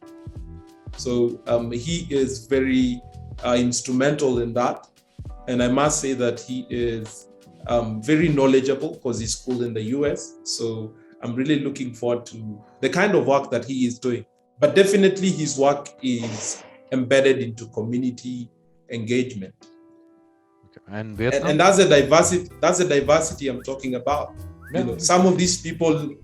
So he is very instrumental in that. And I must say that he is very knowledgeable because he's schooled in the US. So I'm really looking forward to the kind of work that he is doing. But definitely his work is embedded into community engagement. Okay. And Vietnam? And that's the diversity I'm talking about. Yeah. Some of these people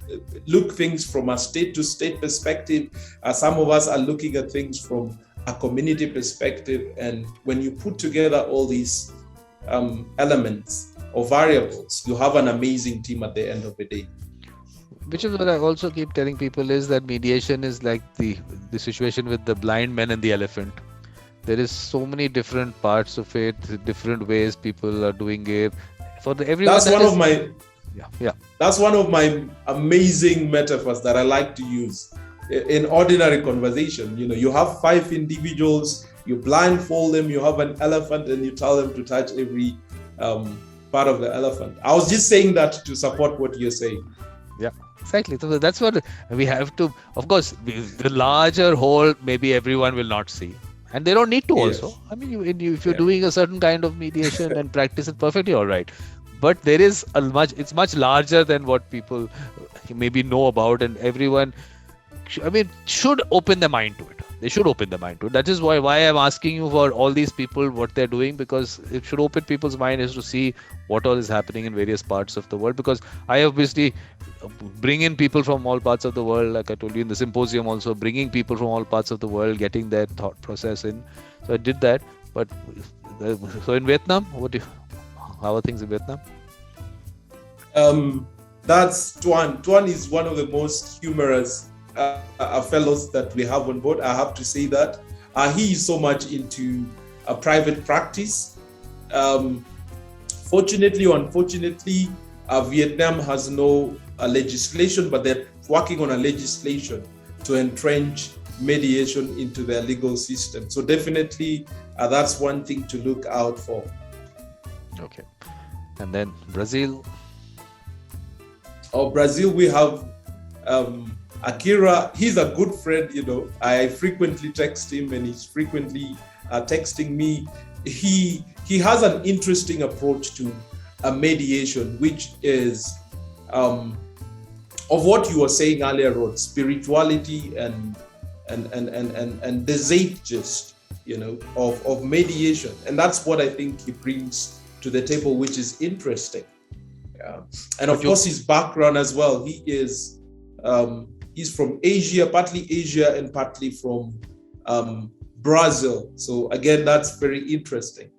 look things from a state to state perspective. Some of us are looking at things from a community perspective. And when you put together all these elements or variables, you have an amazing team at the end of the day. Which is what I also keep telling people is that mediation is like the situation with the blind man and the elephant. There is so many different parts of it, different ways people are doing it. That's one of my amazing metaphors that I like to use in ordinary conversation. You have 5 individuals, you blindfold them, you have an elephant, and you tell them to touch every part of the elephant. I was just saying that to support what you're saying. Yeah, exactly. So that's what we have to. Of course, the larger whole, maybe everyone will not see. And they don't need to also. I mean, if you're doing a certain kind of mediation and practice it perfectly, all right. But there is it's much larger than what people maybe know about, and everyone, should open their mind to it. They should open their mind to it. That is why I'm asking you for all these people, what they're doing, because it should open people's mind is to see what all is happening in various parts of the world. Because I obviously bring in people from all parts of the world, like I told you in the symposium also, bringing people from all parts of the world, getting their thought process in. So I did that. But so in Vietnam, how are things in Vietnam? That's Tuan. Tuan is one of the most humorous fellows that we have on board. I have to say that he is so much into private practice. Fortunately or unfortunately, Vietnam has no legislation, but they're working on a legislation to entrench mediation into their legal system. So definitely that's one thing to look out for. Okay. And then Brazil. Brazil, we have Akira. He's a good friend, I frequently text him and he's frequently texting me. He has an interesting approach to mediation, which is of what you were saying earlier on, spirituality and the zeitgeist, of mediation. And that's what I think he brings to the table, which is interesting. Yeah. And of course, his background as well. He is he's from Asia, partly Asia and partly from Brazil. So again, that's very interesting.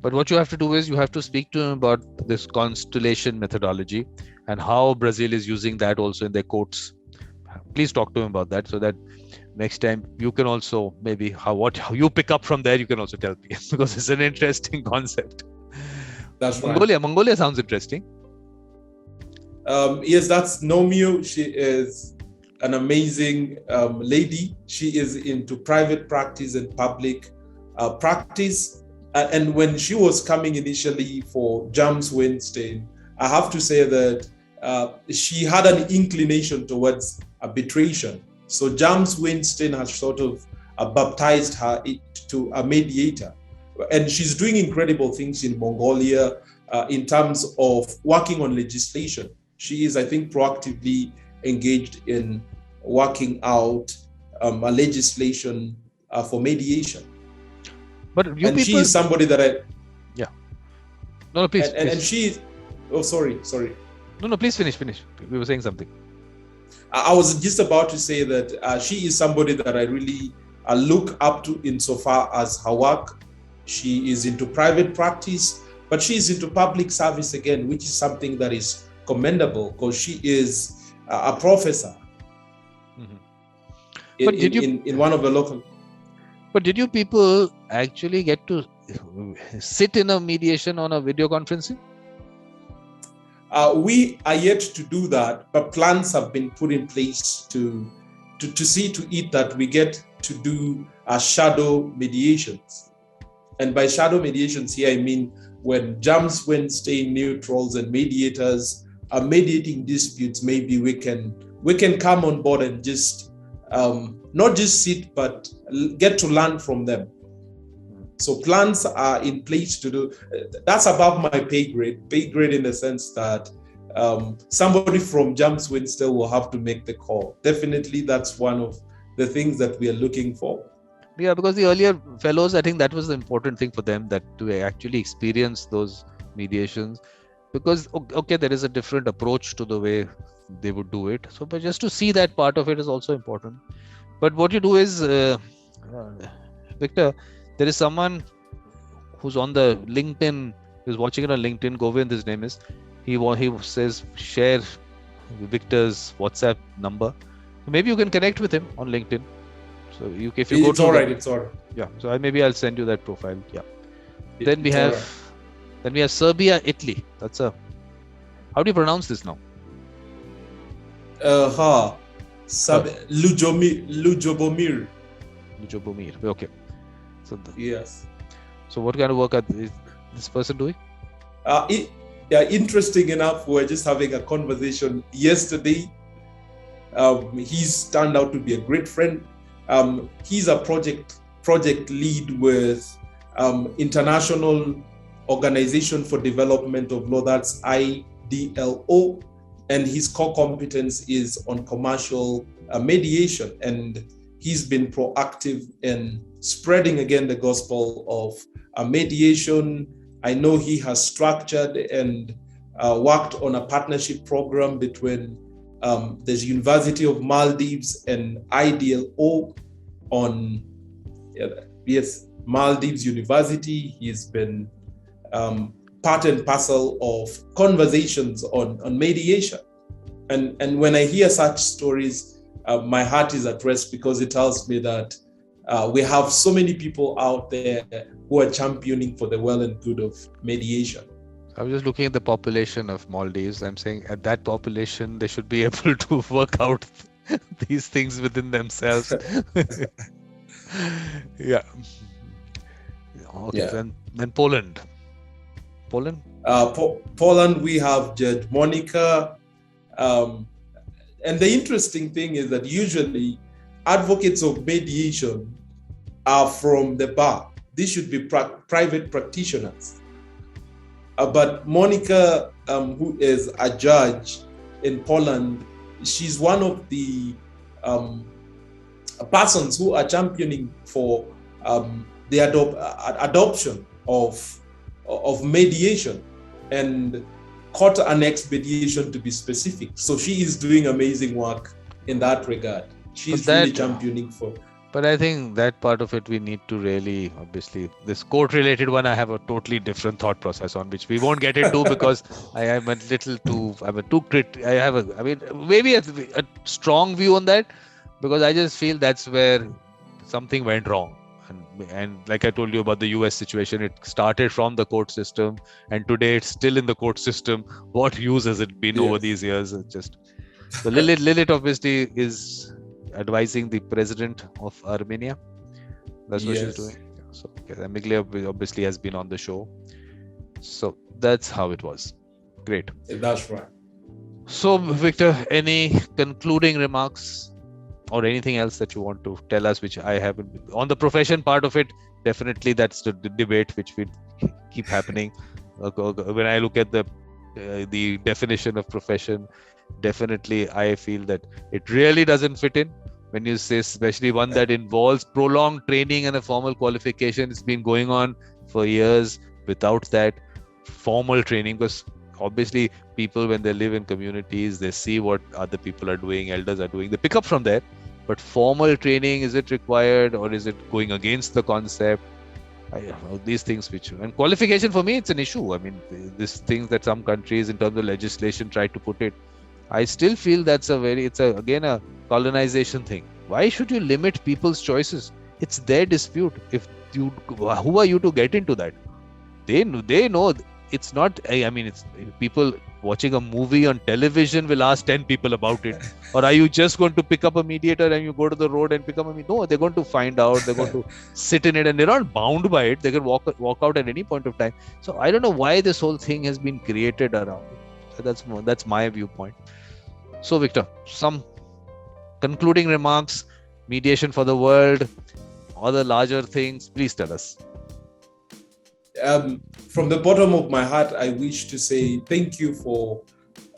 But what you have to do is you have to speak to him about this constellation methodology and how Brazil is using that also in their courts. Please talk to him about that so that next time you can also maybe how you pick up from there, you can also tell me because it's an interesting concept. That's Mongolia. right. Mongolia sounds interesting. Yes, that's Nomio. She is an amazing lady. She is into private practice and public practice. And when she was coming initially for James Weinstein, I have to say that she had an inclination towards arbitration. So James Weinstein has sort of baptized her to a mediator. And she's doing incredible things in Mongolia in terms of working on legislation. She is, I think, proactively engaged in working out a legislation for mediation. But she is somebody that I... Yeah. No, please. And she... Oh, sorry. No, please finish. We were saying something. I was just about to say that she is somebody that I really look up to insofar as her work. She is into private practice, but she is into public service again, which is something that is commendable because she is a professor in one of the local. But did you people actually get to sit in a mediation on a video conferencing? We are yet to do that, but plans have been put in place to see to it that we get to do shadow mediations. And by shadow mediations here, I mean when James Weinstein, neutrals and mediators are mediating disputes, maybe we can come on board and just not just sit, but get to learn from them. So plans are in place to do. That's above my pay grade in the sense that somebody from James Weinstein will have to make the call. Definitely, that's one of the things that we are looking for. Yeah, because the earlier fellows, I think that was the important thing for them, that to actually experience those mediations. Because, okay, there is a different approach to the way they would do it. So, but just to see that part of it is also important. But what you do is, Victor, there is someone who's on the LinkedIn, who's watching it on LinkedIn, Govind, his name is. He says, share Victor's WhatsApp number. So maybe you can connect with him on LinkedIn. So if you go to it's all right. Yeah. So maybe I'll send you that profile. Yeah. Then we have Serbia, Italy. That's how do you pronounce this now? Ljubomir. Okay. So yes. So what kind of work is this person doing? Interesting enough, we were just having a conversation yesterday. He's turned out to be a great friend. He's a project lead with International Organization for Development of Law, that's IDLO, and his core competence is on commercial mediation, and he's been proactive in spreading again the gospel of mediation. I know he has structured and worked on a partnership program between the University of Maldives and IDLO on Maldives University. He's been part and parcel of conversations on mediation. And when I hear such stories, my heart is at rest, because it tells me that we have so many people out there who are championing for the well and good of mediation. I was just looking at the population of Maldives. I'm saying at that population, they should be able to work out these things within themselves. Yeah. Okay. Yeah. Then Poland. Poland, we have Judge Monica. And the interesting thing is that usually advocates of mediation are from the bar. These should be private practitioners. But Monica, who is a judge in Poland, she's one of the persons who are championing for the adoption of mediation and court annexed mediation, to be specific. So she is doing amazing work in that regard. She's really championing for. But I think that part of it we need to really, obviously, this court-related one, I have a totally different thought process on, which we won't get into because maybe a strong view on that, because I just feel that's where something went wrong. And like I told you about the US situation, it started from the court system, and today it's still in the court system. What use has it been over these years? So Lilith obviously is advising the president of Armenia. That's what she's doing. So Emiglia obviously has been on the show. So that's how it was. Great. That's right. So Victor, any concluding remarks or anything else that you want to tell us, which I haven't on the profession part of it? Definitely that's the debate which will keep happening. When I look at the definition of profession, definitely I feel that it really doesn't fit in. When you say, especially one that involves prolonged training and a formal qualification, it's been going on for years without that formal training, because obviously people, when they live in communities, they see what other people are doing, elders are doing, they pick up from there. But formal training, is it required, or is it going against the concept? These things and qualification, for me, it's an issue. I mean, these things that some countries in terms of legislation try to put it, I still feel that's again a colonization thing. Why should you limit people's choices? It's their dispute. Who are you to get into that? They know it's not, I mean, it's people watching a movie on television will ask 10 people about it. Or are you just going to pick up a mediator and you go to the road and pick up a mediator? No, they're going to find out, they're going to sit in it, and they're not bound by it. They can walk out at any point of time. So I don't know why this whole thing has been created around it. So that's my viewpoint. So Victor, some concluding remarks, mediation for the world, other larger things, please tell us. From the bottom of my heart, I wish to say thank you for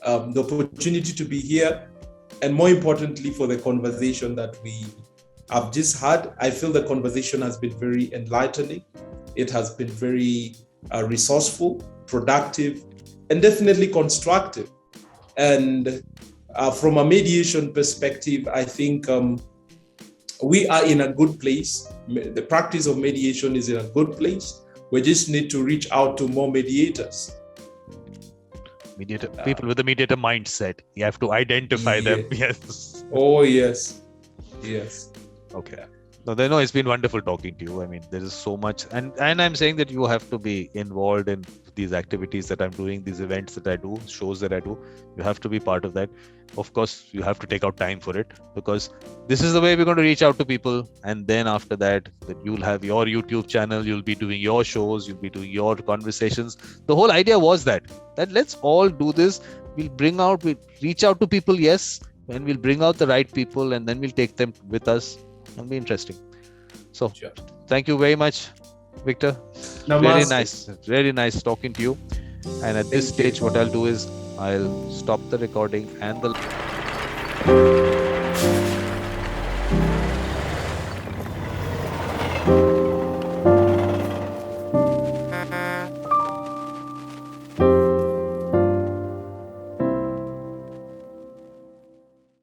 the opportunity to be here, and more importantly, for the conversation that we have just had. I feel the conversation has been very enlightening. It has been very resourceful, productive, and definitely constructive. And from a mediation perspective, I think we are in a good place. The practice of mediation is in a good place. We just need to reach out to more mediators. People with a mediator mindset. You have to identify them. Yes. Oh, yes. Yes. Okay. No, it's been wonderful talking to you. I mean, there is so much. And I'm saying that you have to be involved in these activities that I'm doing, these events that I do, shows that I do. You have to be part of that. Of course, you have to take out time for it, because this is the way we're going to reach out to people. And then after that you'll have your YouTube channel, you'll be doing your shows, you'll be doing your conversations. The whole idea was that let's all do this. We'll reach out to people, yes, and we'll bring out the right people, and then we'll take them with us. It'll be interesting. So sure. Thank you very much, Victor. Namaste. Very nice talking to you. And at this stage, what I'll do is I'll stop the recording and the